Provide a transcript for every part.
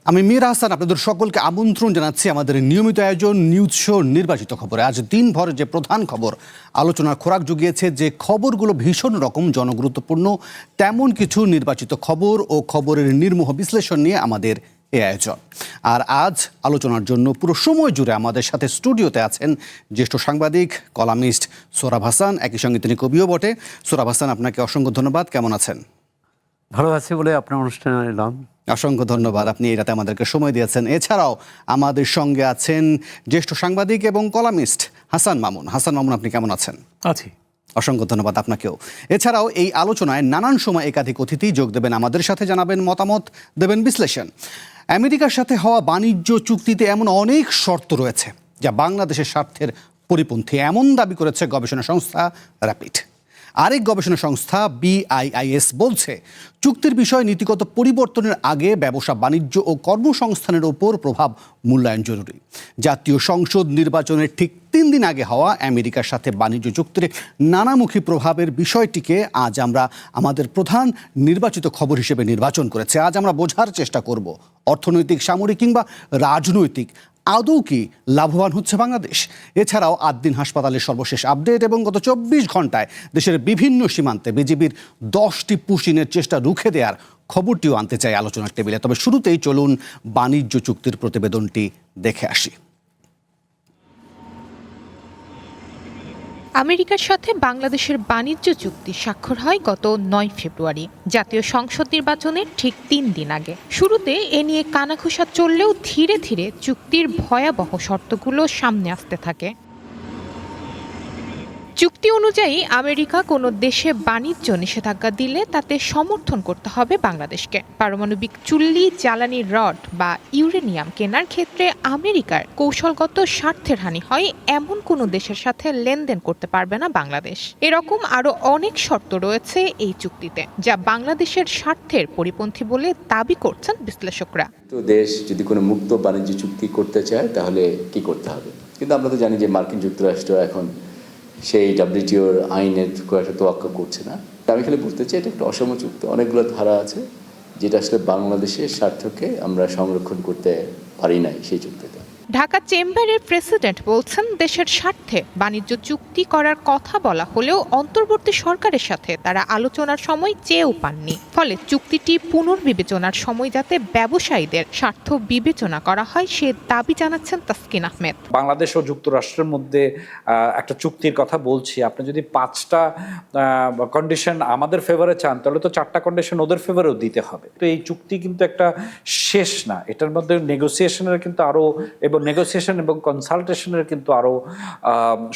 আমি মীর হাসান আপনাদের সকলকে আমন্ত্রণ জানাচ্ছি আমাদের নিয়মিত আয়োজন নিউজ শো নির্বাচিত খবরে। আজ দিনভর যে প্রধান খবর আলোচনার খোরাক জুগিয়েছে, যে খবরগুলো ভীষণ রকম জনগুরুত্বপূর্ণ, তেমন কিছু নির্বাচিত খবর ও খবরের নির্মোহ বিশ্লেষণ নিয়ে আমাদের এই আয়োজন। আর আজ আলোচনার জন্য পুরো সময় জুড়ে আমাদের সাথে স্টুডিওতে আছেন জ্যেষ্ঠ সাংবাদিক কলামিস্ট সোহরাব হাসান, একই সঙ্গে তিনি কবিও বটে। সোহরাব হাসান, আপনাকে অসংখ্য ধন্যবাদ। কেমন আছেন? ভালো আছি বলে আপনার অনুষ্ঠানে এলাম। অসংখ্য ধন্যবাদ, আপনি এই রাতে আমাদেরকে সময় দিয়েছেন। এছাড়াও আমাদের সঙ্গে আছেন জ্যেষ্ঠ সাংবাদিক এবং কলামিস্ট হাসান মামুন। হাসান মামুন, আপনি কেমন আছেন? আছি। অসংখ্য ধন্যবাদ আপনাকেও। এছাড়াও এই আলোচনায় নানান সময় একাধিক অতিথি যোগ দেবেন আমাদের সাথে, জানাবেন মতামত, দেবেন বিশ্লেষণ। আমেরিকার সাথে হওয়া বাণিজ্য চুক্তিতে এমন অনেক শর্ত রয়েছে যা বাংলাদেশের স্বার্থের পরিপন্থী, এমন দাবি করেছে গবেষণা সংস্থা র্যাপিড। আরেক গবেষণা সংস্থা BIIS বলছে, চুক্তির বিষয়ে নীতিগত পরিবর্তনের আগে ব্যবসা বাণিজ্য ও কর্মসংস্থানের ওপর প্রভাব মূল্যায়ন জরুরি। জাতীয় সংসদ নির্বাচনের ঠিক 3 দিন আগে হওয়া আমেরিকার সাথে বাণিজ্য চুক্তির নানামুখী প্রভাবের বিষয়টিকে আজ আমরা আমাদের প্রধান নির্বাচিত খবর হিসেবে নির্বাচন করেছে। আজ আমরা বোঝার চেষ্টা করব, অর্থনৈতিক, সামরিক কিংবা রাজনৈতিক আদৌ কি লাভবান হচ্ছে বাংলাদেশ। এছাড়াও 8 দিন হাসপাতালের সর্বশেষ আপডেট এবং গত 24 ঘন্টায় দেশের বিভিন্ন সীমান্তে বিজিবির 10টি পুশিনের চেষ্টা রুখে দেওয়ার খবরটিও আনতে চাই আলোচনার টেবিলে। তবে শুরুতেই চলুন বাণিজ্য চুক্তির প্রতিবেদনটি দেখে আসি। আমেরিকার সাথে বাংলাদেশের বাণিজ্য চুক্তি স্বাক্ষর হয় গত 9 ফেব্রুয়ারি, জাতীয় সংসদ নির্বাচনের ঠিক 3 দিন আগে। শুরুতে এ নিয়ে কানাঘুষা চললেও ধীরে ধীরে চুক্তির ভয়াবহ শর্তগুলো সামনে আসতে থাকে। চুক্তি অনুযায়ী আমেরিকা কোনো দেশে বাণিজ্য নিষেধাজ্ঞা দিলে তাতে সমর্থন করতে হবে বাংলাদেশকে। পারমাণবিক চুল্লি, জ্বালানি রড বা ইউরেনিয়াম কেনার ক্ষেত্রে আমেরিকার কৌশলগত স্বার্থের হানি হয় এমন কোনো দেশের সাথে লেনদেন করতে পারবে না বাংলাদেশ। এরকম আরও অনেক শর্ত রয়েছে এই চুক্তিতে, যা বাংলাদেশের স্বার্থের পরিপন্থী বলে দাবি করছেন বিশ্লেষকরা। তো দেশ যদি কোনো মুক্ত বাণিজ্য চুক্তি করতে চায় তাহলে কি করতে হবে? কিন্তু আমরা তো জানি যে মার্কিন যুক্তরাষ্ট্র এখন সেই WTOর আইনের খুব একটা তোয়াক্কা করছে না। আমি খালি বলতে চাই, এটা একটা অসম চুক্তি, অনেকগুলো ধারা আছে যেটা আসলে বাংলাদেশের স্বার্থকে আমরা সংরক্ষণ করতে পারি নাই সেই চুক্তিতে। ঢাকা চেম্বারের প্রেসিডেন্ট বলছেন, দেশের স্বার্থে বাণিজ্য চুক্তি করার কথা বলা হলেও অন্তর্বর্তী সরকারের সাথে তারা আলোচনার সময় চেয়েও পাননি। ফলে চুক্তিটি পুনর্বিবেচনার সময় যাতে ব্যবসায়ীদের স্বার্থ বিবেচনা করা হয় সে দাবি জানাচ্ছেন তাসকিন আহমেদ। বাংলাদেশ ও যুক্তরাষ্ট্রের মধ্যে একটা চুক্তির কথা বলছি, আপনি যদি 5টা কন্ডিশন আমাদের ফেভারে চান তাহলে তো 4টা কন্ডিশন ওদের ফেভারেও দিতে হবে। তো এই চুক্তি কিন্তু একটা শেষ না, এটার মধ্যে নেগোসিয়েশনের কিন্তু আরো নেগোসিয়েশন এবং কনসালটেশনের কিন্তু আরো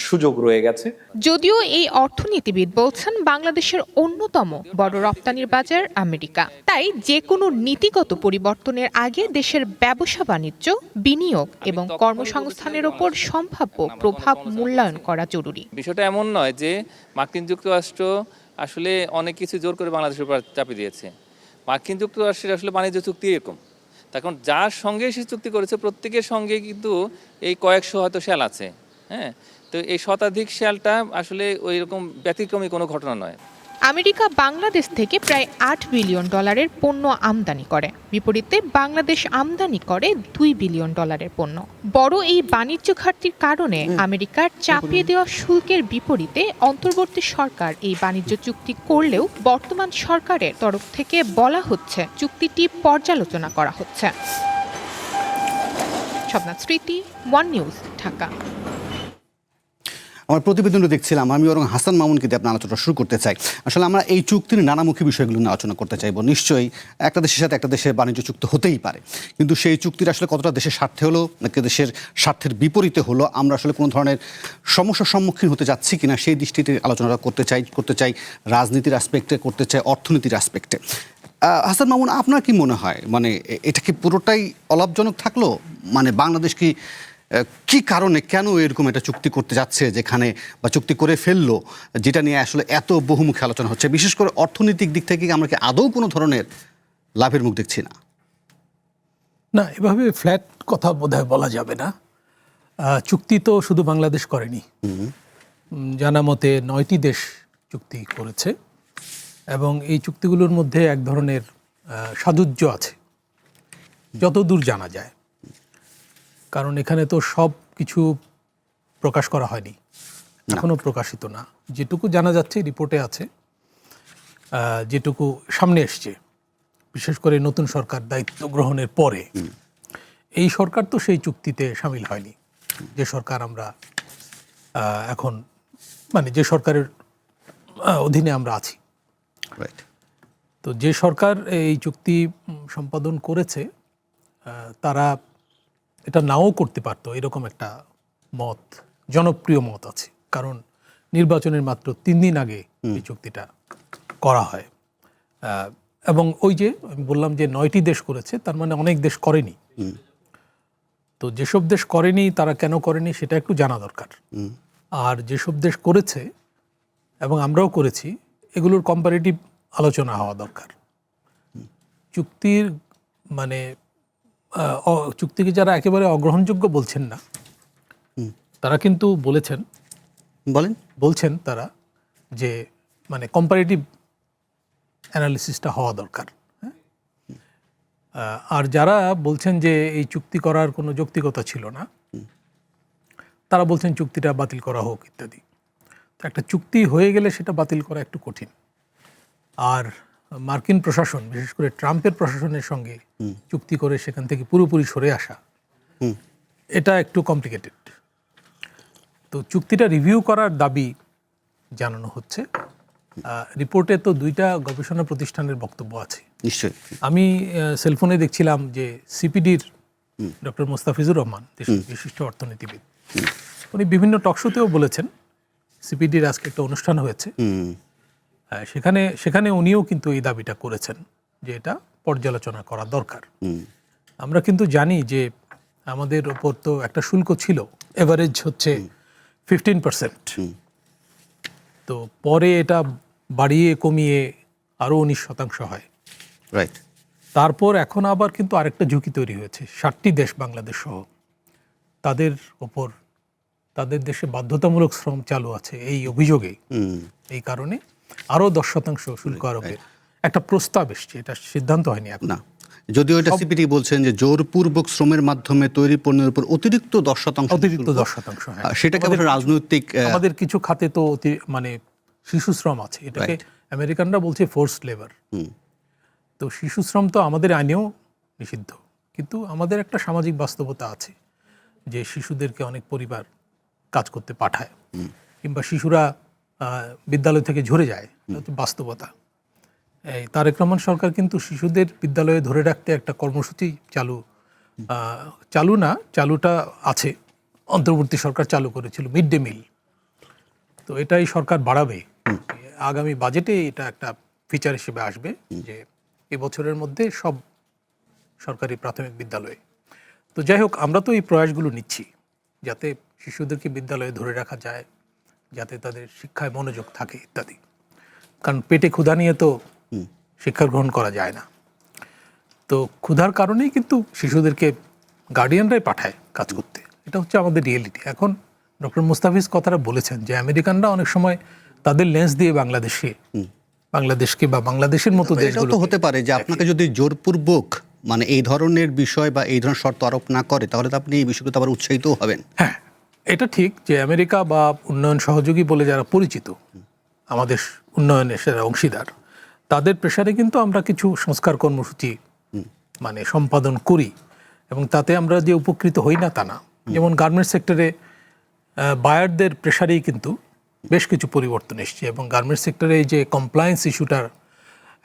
সুযোগ রয়ে গেছে। যদিও এই অর্থনীতিবিদ বলছেন, বাংলাদেশের অন্যতম বড় রপ্তানির বাজার আমেরিকা, তাই যে কোনো নীতিগত পরিবর্তনের আগে দেশের ব্যবসা বাণিজ্য, বিনিয়োগ এবং কর্মসংস্থানের ওপর সম্ভাব্য প্রভাব মূল্যায়ন করা জরুরি। বিষয়টা এমন নয় যে মার্কিন যুক্তরাষ্ট্র আসলে অনেক কিছু জোর করে বাংলাদেশের উপর চাপিয়ে দিয়েছে। মার্কিন যুক্তরাষ্ট্রের আসলে বাণিজ্য চুক্তি এরকম, তখন যার সঙ্গে সে চুক্তি করেছে প্রত্যেকের সঙ্গে কিন্তু এই কয়েকশো হয়তো শেল আছে। হ্যাঁ, তো এই শতাধিক শেলটা আসলে ওই রকম ব্যতিক্রমী কোনো ঘটনা নয়। আমেরিকা বাংলাদেশ থেকে প্রায় $8 বিলিয়ন পণ্য আমদানি করে, বিপরীতে বাংলাদেশ আমদানি করে $2 বিলিয়ন পণ্য। বড় এই বাণিজ্য ঘাটতির কারণে আমেরিকার চাপিয়ে দেওয়া শুল্কের বিপরীতে অন্তর্বর্তী সরকার এই বাণিজ্য চুক্তি করলেও বর্তমান সরকারের তরফ থেকে বলা হচ্ছে চুক্তিটি পর্যালোচনা করা হচ্ছে। শবনাথ স্মৃতি, ওয়ান নিউজ, ঢাকা। আমার প্রতিবেদনটা দেখছিলাম, আমি বরং হাসান মামুনকে দিয়ে আপনার আলোচনা শুরু করতে চাই। আসলে আমরা এই চুক্তির নানামুখী বিষয়গুলো নিয়ে আলোচনা করতে চাইব। নিশ্চয়ই একটা দেশের সাথে একটা দেশের বাণিজ্য চুক্তি হতেই পারে, কিন্তু সেই চুক্তির আসলে কতটা দেশের স্বার্থে হলো নাকি দেশের স্বার্থের বিপরীতে হলো, আমরা আসলে কোনো ধরনের সমস্যার সম্মুখীন হতে যাচ্ছি কিনা সেই দৃষ্টিতে আলোচনাটা করতে চাই রাজনীতির অ্যাসপেক্টে, করতে চাই অর্থনীতির অ্যাসপেক্টে। হাসান মামুন, আপনার কি মনে হয়, মানে এটা কি পুরোটাই অলাভজনক থাকলো? মানে বাংলাদেশ কি কারণে, কেন এরকম একটা চুক্তি করতে যাচ্ছে যেখানে, বা চুক্তি করে ফেললো যেটা নিয়ে আসলে এত বহুমুখী আলোচনা হচ্ছে? বিশেষ করে অর্থনৈতিক দিক থেকে আমরা কি আদৌ কোনো ধরনের লাভের মুখ দেখছি না? না, এভাবে ফ্ল্যাট কথা বোধহয় বলা যাবে না। চুক্তি তো শুধু বাংলাদেশ করেনি, জানা মতে 9টি দেশ চুক্তি করেছে এবং এই চুক্তিগুলোর মধ্যে এক ধরনের সাযুজ্য আছে। যত দূর জানা যায়, কারণ এখানে তো সব কিছু প্রকাশ করা হয়নি, এখনো প্রকাশিত না। যেটুকু জানা যাচ্ছে রিপোর্টে আছে, যেটুকু সামনে এসছে, বিশেষ করে নতুন সরকার দায়িত্ব গ্রহণের পরে, এই সরকার তো সেই চুক্তিতে সামিল হয়নি। যে সরকার আমরা এখন, মানে যে সরকারের অধীনে আমরা আছি, রাইট। তো যে সরকার এই চুক্তি সম্পাদন করেছে, তারা এটা নাও করতে পারতো, এরকম একটা মত, জনপ্রিয় মত আছে। কারণ নির্বাচনের মাত্র 3 দিন আগে এই চুক্তিটা করা হয়, এবং ওই যে আমি বললাম যে 9টি দেশ করেছে, তার মানে অনেক দেশ করেনি। তো যেসব দেশ করেনি তারা কেন করেনি সেটা একটু জানা দরকার। আর যেসব দেশ করেছে এবং আমরাও করেছি, এগুলোর কম্পারেটিভ আলোচনা হওয়া দরকার। চুক্তির মানে চুক্তিকে যারা একেবারে অগ্রহণযোগ্য বলছেন না, তারা কিন্তু বলছেন তারা যে মানে কম্পারেটিভ অ্যানালিসিসটা হওয়া দরকার। আর যারা বলছেন যে এই চুক্তি করার কোনো যৌক্তিকতা ছিল না, তারা বলছেন চুক্তিটা বাতিল করা হোক ইত্যাদি। তো একটা চুক্তি হয়ে গেলে সেটা বাতিল করা একটু কঠিন। আর মার্কিন প্রশাসন, বিশেষ করে ট্রাম্পের প্রশাসনের সঙ্গে চুক্তি করে সেখান থেকে পুরোপুরি সরে আসা, এটা একটু কমপ্লিকেটেড। তো চুক্তিটা রিভিউ করার দাবি জানানো হচ্ছে। রিপোর্টে তো 2টা গবেষণা প্রতিষ্ঠানের বক্তব্য আছে। নিশ্চয়ই। আমি সেলফোনে দেখছিলাম যে সিপিডির ডক্টর মোস্তাফিজুর রহমান, দেশের বিশিষ্ট অর্থনীতিবিদ, উনি বিভিন্ন টকশোতেও বলেছেন, সিপিডির আজকে একটা অনুষ্ঠান হয়েছে, সেখানে উনিও কিন্তু এই দাবিটা করেছেন যে এটা পর্যালোচনা করা দরকার। আমরা কিন্তু জানি যে আমাদের ওপর তো একটা শুল্ক ছিল, এভারেজ হচ্ছে 15%, তো পরে এটা বাড়িয়ে কমিয়ে আরও 19% হয়। রাইট। তারপর এখন আবার কিন্তু আরেকটা ঝুঁকি তৈরি হয়েছে, 60টি দেশ বাংলাদেশ সহ, তাদের ওপর তাদের দেশে বাধ্যতামূলক শ্রম চালু আছে এই অভিযোগে। এই কারণে আরও 10% শুল্ক আরোপের একটা প্রস্তাব এসছে, এটা সিদ্ধান্ত হয়নি এখন। না, যদিও এটা সিপিডি বলছেন যে জোরপূর্বক শ্রমের মাধ্যমে তৈরি পণ্যের উপর অতিরিক্ত 10%, হ্যাঁ। সেটাকে আবার রাজনৈতিক আমাদের কিছু খাতে তো মানে শিশু শ্রম আছে, এটাকে আমেরিকানরা বলছে ফোর্সড লেবার। তো শিশু শ্রম তো আমাদের আইনেও নিষিদ্ধ, কিন্তু আমাদের একটা সামাজিক বাস্তবতা আছে যে শিশুদেরকে অনেক পরিবার কাজ করতে পাঠায়, কিংবা শিশুরা বিদ্যালয় থেকে ঝরে যায়, এটা বাস্তবতা। এই তারেক রহমান সরকার কিন্তু শিশুদের বিদ্যালয়ে ধরে রাখতে একটা কর্মসূচি চালুটা আছে, অন্তর্বর্তী সরকার চালু করেছিল, মিড ডে মিল। তো এটাই সরকার বাড়াবে, আগামী বাজেটে এটা একটা ফিচার হিসেবে আসবে যে এবছরের মধ্যে সব সরকারি প্রাথমিক বিদ্যালয়ে। তো যাই হোক, আমরা তো এই প্রয়াসগুলো নিচ্ছি যাতে শিশুদেরকে বিদ্যালয়ে ধরে রাখা যায়, যাতে তাদের শিক্ষায় মনোযোগ থাকে ইত্যাদি। কারণ পেটে ক্ষুধা নিয়ে তো শিক্ষা গ্রহণ করা যায় না। তো ক্ষুধার কারণেই কিন্তু শিশুদেরকে গার্ডিয়ানরাই পাঠায় কাজ করতে, এটা হচ্ছে আমাদের রিয়েলিটি। এখন ডক্টর মুস্তাফিজ কথাটা বলেছেন যে আমেরিকানরা অনেক সময় তাদের লেন্স দিয়ে বাংলাদেশকে বা বাংলাদেশের মতো দেশগুলো হতে পারে যে আপনাকে যদি জোরপূর্বক মানে এই ধরনের বিষয় বা এই ধরনের শর্ত আরোপ না করে, তাহলে তো আপনি এই বিষয়গুলো আবার উৎসাহিত হবেন। হ্যাঁ, এটা ঠিক যে আমেরিকা বা উন্নয়ন সহযোগী বলে যারা পরিচিত, আমাদের উন্নয়নের সেরা অংশীদার, তাদের প্রেসারে কিন্তু আমরা কিছু সংস্কার কর্মসূচি মানে সম্পাদন করি, এবং তাতে আমরা যে উপকৃত হই না তা না। যেমন গার্মেন্টস সেক্টরে বায়ারদের প্রেসারেই কিন্তু বেশ কিছু পরিবর্তন এসছে, এবং গার্মেন্টস সেক্টরে এই যে কমপ্লায়েন্স ইস্যুটার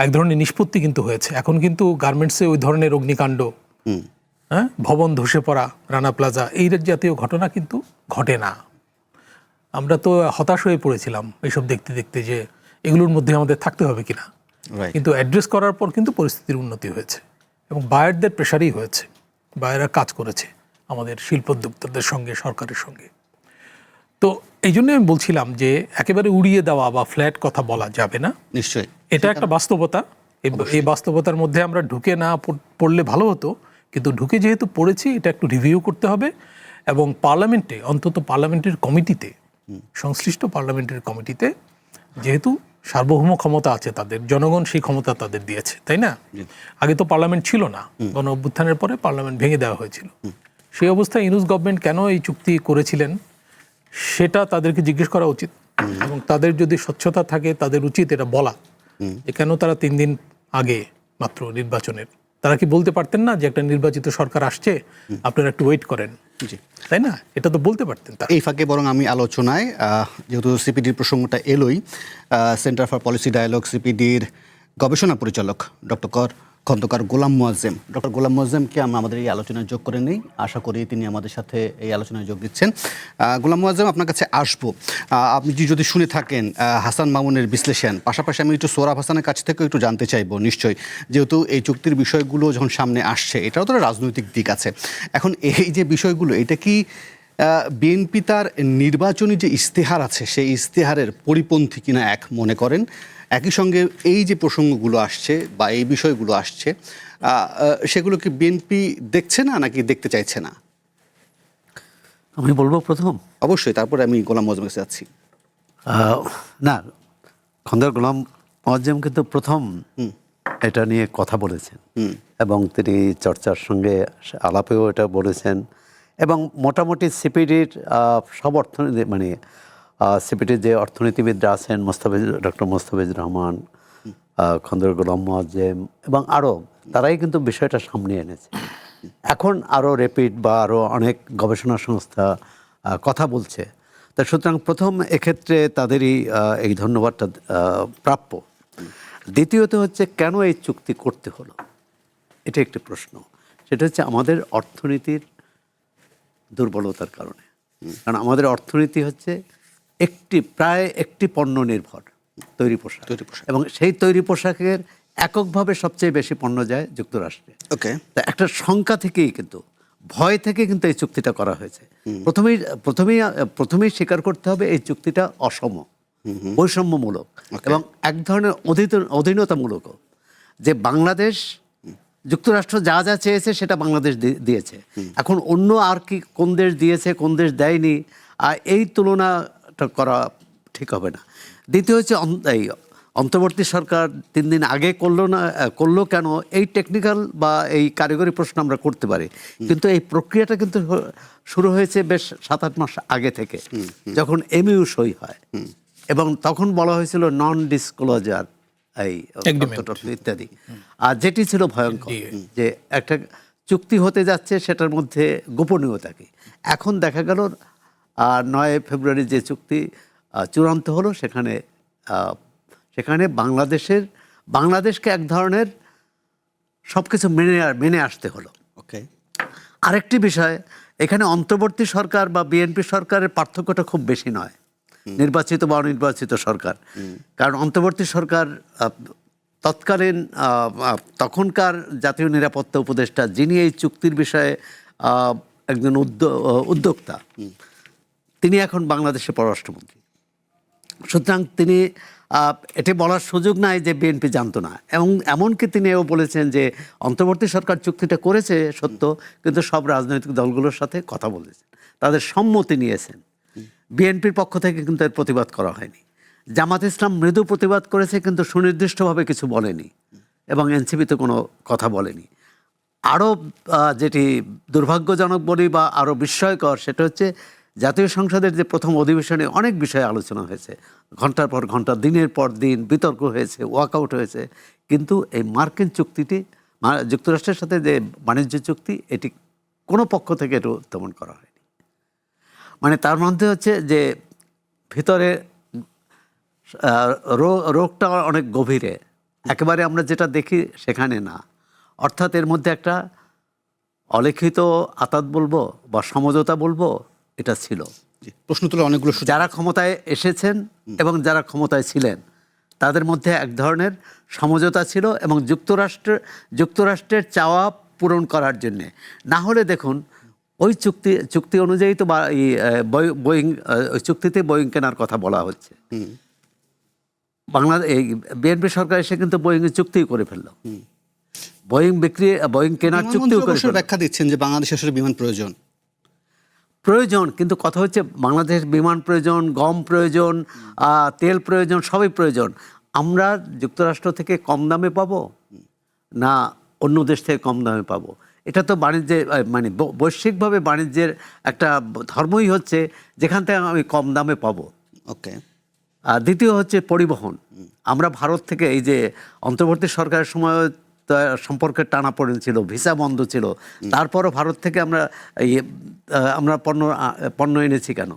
এক ধরনের নিষ্পত্তি কিন্তু হয়েছে। এখন কিন্তু গার্মেন্টসে ওই ধরনের অগ্নিকাণ্ড, ভবন ধসে পড়া, রানা প্লাজা, এই জাতীয় ঘটনা কিন্তু ঘটে না। আমরা তো হতাশ হয়ে পড়েছিলাম এইসব দেখতে দেখতে যে এগুলোর মধ্যে আমাদের থাকতে হবে কিনা, কিন্তু অ্যাড্রেস করার পর কিন্তু পরিস্থিতির উন্নতি হয়েছে, এবং বায়ারদের প্রেসারেই হয়েছে। বায়াররা কাজ করেছে আমাদের শিল্পোদ্যোক্তাদের সঙ্গে, সরকারের সঙ্গে। তো এই জন্য আমি বলছিলাম যে একেবারে উড়িয়ে দেওয়া বা ফ্ল্যাট কথা বলা যাবে না। নিশ্চয়ই এটা একটা বাস্তবতা, এই বাস্তবতার মধ্যে আমরা ঢুকে না পড়লে ভালো হতো, কিন্তু ঢুকে যেহেতু পড়েছি, এটা একটু রিভিউ করতে হবে, এবং পার্লামেন্টে, অন্তত পার্লামেন্টের কমিটিতে, সংশ্লিষ্ট পার্লামেন্টের কমিটিতে যেহেতু সার্বভৌম ক্ষমতা আছে তাদের, জনগণ সেই ক্ষমতা তাদের দিয়েছে, তাই না? আগে তো পার্লামেন্ট ছিল না, গণ অভ্যুত্থানের পরে পার্লামেন্ট ভেঙে দেওয়া হয়েছিল। সেই অবস্থায় ইউনূস গভর্নমেন্ট কেন এই চুক্তি করেছিলেন সেটা তাদেরকে জিজ্ঞেস করা উচিত, এবং তাদের যদি স্বচ্ছতা থাকে তাদের উচিত এটা বলা যে কেন তারা 3 দিন আগে মাত্র নির্বাচনের, তারা কি বলতে পারতেন না যে একটা নির্বাচিত সরকার আসছে, আপনারা একটু ওয়েট করেন, তাই না? এটা তো বলতে পারতেন তারা। এই ফাঁকে বরং আমি আলোচনায় যেহেতু সিপিডির প্রসঙ্গটা এলোই, সেন্টার ফর পলিসি ডায়ালগ সিপিডির গবেষণা পরিচালক ডক্টর খন্দকার গোলাম মোয়াজ্জেম, ডক্টর গোলাম মোয়াজ্জেমকে আমরা আমাদের এই আলোচনায় যোগ করে নিই। আশা করি তিনি আমাদের সাথে এই আলোচনায় যোগ দিচ্ছেন। গোলাম মোয়াজ্জেম, আপনার কাছে আসবো। আপনি যদি শুনে থাকেন হাসান মামুনের বিশ্লেষণ, পাশাপাশি আমি একটু সোহরাব হাসানের কাছ থেকেও একটু জানতে চাইবো নিশ্চয়ই, যেহেতু এই চুক্তির বিষয়গুলো যখন সামনে আসছে এটাও তো রাজনৈতিক দিক আছে। এখন এই যে বিষয়গুলো, এটা কি বিএনপি তার নির্বাচনী যে ইশতেহার আছে সেই ইশতেহারের পরিপন্থী কিনা এক মনে করেন? একই সঙ্গে এই যে প্রসঙ্গগুলো আসছে বা এই বিষয়গুলো আসছে সেগুলো কি বিএনপি দেখছে না নাকি দেখতে চাইছে না? আমি বলবো প্রথম, অবশ্যই, তারপরে আমি গোলাম মোয়াজ্জেমের কাছে যাচ্ছি। না, খন্দকার গোলাম মোয়াজ্জেম কিন্তু প্রথম এটা নিয়ে কথা বলেছেন, এবং তিনি চর্চার সঙ্গে আলাপেও এটা বলেছেন, এবং মোটামুটি সিপিডির সব অর্থনীতি মানে সিপিডির যে অর্থনীতিবিদরা আছেন, ডক্টর মোস্তাফিজুর রহমান, খন্দকার গোলাম মোয়াজ্জেম এবং আরও, তারাই কিন্তু বিষয়টা সামনে এনেছে। এখন আরও র্যাপিড বা আরও অনেক গবেষণা সংস্থা কথা বলছে। তা সুতরাং প্রথম এক্ষেত্রে তাদেরই এই ধন্যবাদটা প্রাপ্য। দ্বিতীয়ত হচ্ছে কেন এই চুক্তি করতে হলো, এটা একটি প্রশ্ন। সেটা হচ্ছে আমাদের অর্থনীতির দুর্বলতার কারণে। কারণ আমাদের অর্থনীতি হচ্ছে প্রায় একটি পণ্য নির্ভর, তৈরি পোশাক, এবং সেই তৈরি পোশাকের এককভাবে সবচেয়ে বেশি পণ্য যায় যুক্তরাষ্ট্রে। ওকে, তা একটা শঙ্কা থেকেই কিন্তু, ভয় থেকে কিন্তু এই চুক্তিটা করা হয়েছে। প্রথমেই স্বীকার করতে হবে এই চুক্তিটা অসম, বৈষম্যমূলক এবং এক ধরনের অধীনতামূলকও। যে বাংলাদেশ, যুক্তরাষ্ট্র যা যা চেয়েছে সেটা বাংলাদেশ দিয়েছে, এখন অন্য আর কি কোন দেশ দিয়েছে কোন দেশ দেয়নি, এই তুলনাটা করা ঠিক হবে না। দ্বিতীয় হচ্ছে এই অন্তর্বর্তী সরকার 3 দিন আগে করলো কেন, এই টেকনিক্যাল বা এই কারিগরি প্রশ্ন আমরা করতে পারি, কিন্তু এই প্রক্রিয়াটা কিন্তু শুরু হয়েছে বেশ 7-8 মাস আগে থেকে, যখন এমইউ সই হয়, এবং তখন বলা হয়েছিল নন ডিসক্লোজার এই ইত্যাদি, আর যেটি ছিল ভয়ঙ্কর, যে একটা চুক্তি হতে যাচ্ছে সেটার মধ্যে গোপনীয়তা কি। এখন দেখা গেল 9 ফেব্রুয়ারি যে চুক্তি চূড়ান্ত হলো, সেখানে বাংলাদেশকে এক ধরনের সব কিছু মেনে আসতে হলো। ওকে, আরেকটি বিষয়, এখানে অন্তর্বর্তী সরকার বা বিএনপি সরকারের পার্থক্যটা খুব বেশি নয়, নির্বাচিত বা অনির্বাচিত সরকার। কারণ অন্তর্বর্তী সরকার তৎকালীন তখনকার জাতীয় নিরাপত্তা উপদেষ্টা, যিনি এই চুক্তির বিষয়ে একজন উদ্যোক্তা, তিনি এখন বাংলাদেশের পররাষ্ট্রমন্ত্রী। সুতরাং তিনি এটি বলার সুযোগ নাই যে বিএনপি জানতো না, এবং এমনকি তিনি এও বলেছেন যে অন্তর্বর্তী সরকার চুক্তিটা করেছে সত্য, কিন্তু সব রাজনৈতিক দলগুলোর সাথে কথা বলেছেন, তাদের সম্মতি নিয়েছেন। বিএনপির পক্ষ থেকে কিন্তু এর প্রতিবাদ করা হয়নি। জামাত ইসলাম মৃদু প্রতিবাদ করেছে, কিন্তু সুনির্দিষ্টভাবে কিছু বলেনি, এবং এনসিপিতে কোনো কথা বলেনি। আরও যেটি দুর্ভাগ্যজনক বলি বা আরও বিস্ময়কর, সেটা হচ্ছে জাতীয় সংসদের যে প্রথম অধিবেশনে অনেক বিষয়ে আলোচনা হয়েছে, ঘন্টার পর ঘন্টা, দিনের পর দিন বিতর্ক হয়েছে, ওয়াকআউট হয়েছে, কিন্তু এই মার্কিন চুক্তিটি, যুক্তরাষ্ট্রের সাথে যে বাণিজ্য চুক্তি, এটি কোনো পক্ষ থেকে এটা উত্থাপন করা হয়নি। মানে তার মধ্যে হচ্ছে যে ভিতরে রোগটা অনেক গভীরে, একেবারে আমরা যেটা দেখি সেখানে না। অর্থাৎ এর মধ্যে একটা অলিখিত আতাত বলবো বা সমঝোতা বলবো, এটা ছিল। প্রশ্ন তুলে অনেকগুলো, যারা ক্ষমতায় এসেছেন এবং যারা ক্ষমতায় ছিলেন, তাদের মধ্যে এক ধরনের সমঝোতা ছিল, এবং যুক্তরাষ্ট্রের চাওয়া পূরণ করার জন্যে। না হলে দেখুন, ওই চুক্তি অনুযায়ী তো বোয়িং, ওই চুক্তিতে বোয়িং কেনার কথা বলা হচ্ছে। এই বিএনপি সরকার এসে কিন্তু বোয়িংয়ের চুক্তি করে ফেললো, বোয়িং কেনার চুক্তিও করে ফেললো। ব্যাখ্যা দিচ্ছেন যে বাংলাদেশের আসলে বিমান প্রয়োজন, কিন্তু কথা হচ্ছে বাংলাদেশ বিমান প্রয়োজন, গম প্রয়োজন, তেল প্রয়োজন, সবই প্রয়োজন। আমরা যুক্তরাষ্ট্র থেকে কম দামে পাবো না অন্য দেশ থেকে কম দামে পাবো? এটা তো বাণিজ্যে মানে বৈশ্বিকভাবে বাণিজ্যের একটা ধর্মই হচ্ছে যেখান থেকে আমি কম দামে পাবো। ওকে। আর দ্বিতীয় হচ্ছে পরিবহন। আমরা ভারত থেকে এই যে অন্তর্বর্তী সরকারের সময় সম্পর্কের টানাপোড়েন ছিল, ভিসা বন্ধ ছিল, তারপরও ভারত থেকে আমরা পণ্য এনেছি কেন,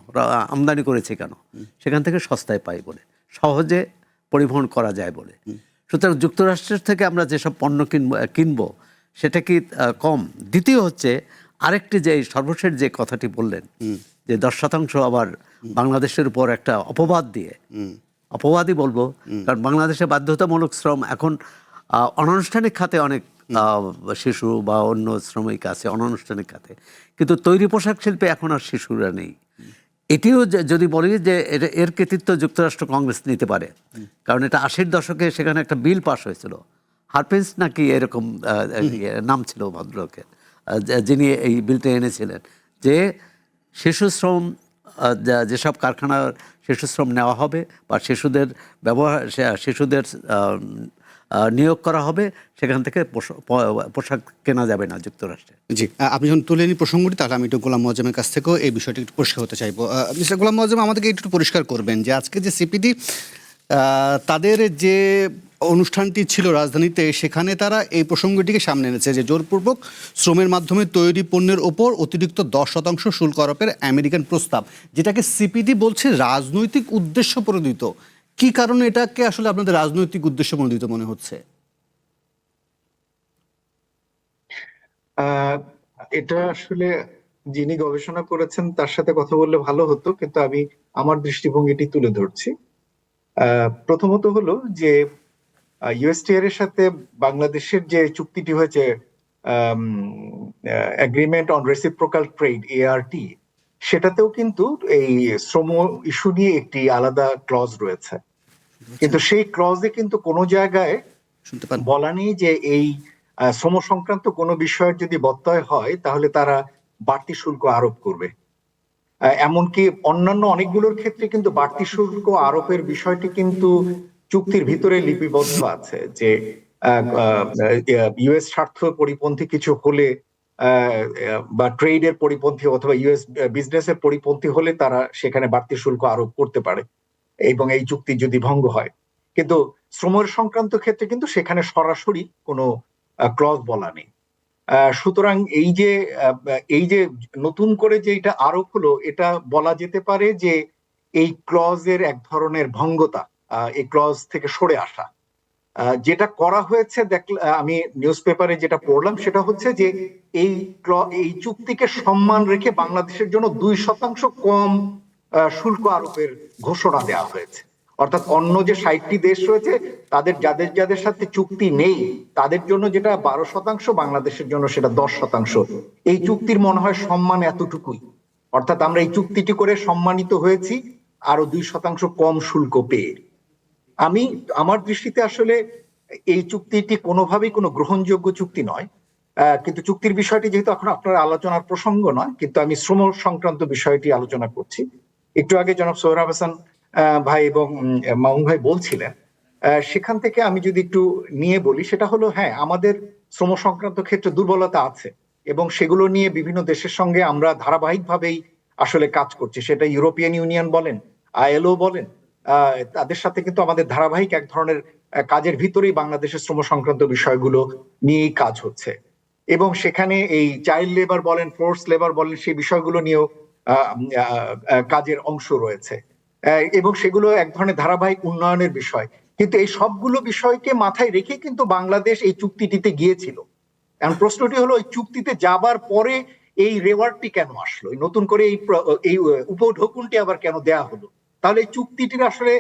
আমদানি করেছি কেন? সেখান থেকে সস্তায় পাই বলে, সহজে পরিবহন করা যায় বলে। সুতরাং যুক্তরাষ্ট্রের থেকে আমরা যেসব পণ্য কিনবো সেটা কি কম? দ্বিতীয় হচ্ছে আরেকটি যে সর্বশেষ যে কথাটি বললেন যে 10% আবার বাংলাদেশের উপর একটা অপবাদ দিয়ে, অপবাদই বলবো, কারণ বাংলাদেশে বাধ্যতামূলক শ্রম এখন অনানুষ্ঠানিক খাতে অনেক শিশু বা অন্য শ্রমিক আছে অনানুষ্ঠানিক খাতে, কিন্তু তৈরি পোশাক শিল্পে এখন আর শিশুরা নেই। এটিও যদি বলি যে এর কৃতিত্ব যুক্তরাষ্ট্র কংগ্রেস নিতে পারে, কারণ এটা 80-র দশকে সেখানে একটা বিল পাস হয়েছিল, হারপেন্স নাকি এরকম নাম ছিল ভদ্রলোকের, যিনি এই বিলটা এনেছিলেন, যে শিশু শ্রম যেসব কারখানার শিশু শ্রম নেওয়া হবে বা শিশুদের নিয়োগ করা হবে, সেখান থেকে পোশাক কেনা যাবে না যুক্তরাষ্ট্রে। জি, আপনি যখন তুলে নিন প্রসঙ্গটি, তাহলে আমি একটু গোলাম মোয়াজ্জেমের কাছ থেকেও এই বিষয়টি একটু পরিষ্কার হতে চাইবো। মিস্টার গোলাম মোয়াজ্জেম, আমাদেরকে একটু পরিষ্কার করবেন যে আজকে যে সিপিডি তাদের যে অনুষ্ঠানটি ছিল রাজধানীতে, সেখানে তারা এই প্রসঙ্গটিকে সামনে এনেছে যে জোরপূর্বক শ্রমের মাধ্যমে তৈরি পণ্যের ওপর অতিরিক্ত 10% শুল্ক আরোপের আমেরিকান প্রস্তাব, যেটাকে সিপিডি বলছে রাজনৈতিক উদ্দেশ্য প্রণোদিত। কি কারণে এটাকে আসলে আপনাদের রাজনৈতিক উদ্দেশ্য প্রণোদিত মনে হচ্ছে? এটা আসলে যিনি গবেষণা করেছেন তার সাথে কথা বললে ভালো হতো, কিন্তু আমি আমার দৃষ্টিভঙ্গিটি তুলে ধরছি। প্রথমত হলো যে ইউএসটিআর এর সাথে বাংলাদেশের যে চুক্তিটি হয়েছে, agreement on reciprocal trade, ART, সেটাতেও কিন্তু এই শ্রম ইস্যু নিয়ে একটি আলাদা ক্লজ রয়েছে, কিন্তু সেই ক্লজে কিন্তু কোনো জায়গায় বলা নেই যে এই শ্রম সংক্রান্ত কোনো বিষয়ের যদি ব্যত্যয় হয় তাহলে তারা বাড়তি শুল্ক আরোপ করবে। এমনকি অন্যান্য অনেকগুলোর ক্ষেত্রে কিন্তু বাড়তি শুল্ক আরোপের বিষয়টি কিন্তু চুক্তির ভিতরে লিপিবদ্ধ আছে, যে ইউএস স্বার্থ পরিপন্থী কিছু হলে বা ট্রেডের পরিপন্থী অথবা ইউএস বিজনেসের পরিপন্থী হলে তারা সেখানে বাড়তি শুল্ক আরোপ করতে পারে এবং এই চুক্তি যদি ভঙ্গ হয়। কিন্তু শ্রমের সংক্রান্ত ক্ষেত্রে কিন্তু সেখানে সরাসরি কোনো ক্লজ বলা নেই। সুতরাং এই যে নতুন করে যে এটা আরোপ হলো, এটা বলা যেতে পারে যে এই ক্লজের এক ধরনের ভঙ্গতা, এই ক্লজ থেকে সরে আসা। যেটা করা হয়েছে আমি নিউজ পেপারে যেটা পড়লাম সেটা হচ্ছে যে এই চুক্তিকে সম্মান রেখে বাংলাদেশের জন্য 2% কম শুল্ক আরোপের ঘোষণা দেওয়া হয়েছে। অর্থাৎ অন্য যে 60টি দেশ রয়েছে তাদের যাদের সাথে চুক্তি নেই তাদের জন্য যেটা 12%, বাংলাদেশের জন্য সেটা 10%। এই চুক্তির মনে হয় সম্মান এতটুকুই, অর্থাৎ আমরা এই চুক্তিটি করে সম্মানিত হয়েছি আরো 2% কম শুল্ক পেয়ে। আমার দৃষ্টিতে আসলে এই চুক্তিটি কোনোভাবেই কোনো গ্রহণযোগ্য চুক্তি নয়, কিন্তু চুক্তির বিষয়টি যেহেতু এখন আপনার আলোচনার প্রসঙ্গ নয়, কিন্তু আমি শ্রম সংক্রান্ত বিষয়টি আলোচনা করছি। একটু আগে জনাব সোহরাব হাসান ভাই এবং মামুন ভাই বলছিলেন, সেখান থেকে আমি যদি একটু নিয়ে বলি, সেটা হলো হ্যাঁ, আমাদের শ্রম সংক্রান্ত ক্ষেত্রে দুর্বলতা আছে এবং সেগুলো নিয়ে বিভিন্ন দেশের সঙ্গে আমরা ধারাবাহিকভাবেই আসলে কাজ করছি। সেটা ইউরোপিয়ান ইউনিয়ন বলেন, আইএলও বলেন, তাদের সাথে কিন্তু আমাদের ধারাবাহিক এক ধরনের কাজের ভিতরেই বাংলাদেশের শ্রম সংক্রান্ত বিষয়গুলো নিয়েই কাজ হচ্ছে এবং সেখানে এই চাইল্ড লেবার বলেন, ফোর্স লেবার বলেন, সেই বিষয়গুলো নিয়েও কাজের অংশ রয়েছে এবং সেগুলো এক ধরনের ধারাবাহিক উন্নয়নের বিষয়। কিন্তু এই সবগুলো বিষয়কে মাথায় রেখে কিন্তু বাংলাদেশ এই চুক্তিটিতে গিয়েছিল। এখন প্রশ্নটি হলো, এই চুক্তিতে যাবার পরে এই রেওয়ার্ডটি কেন আসলো, নতুন করে এই উপঢৌকনটি আবার কেন দেয়া হলো? তাহলে এই চুক্তিটির আসলে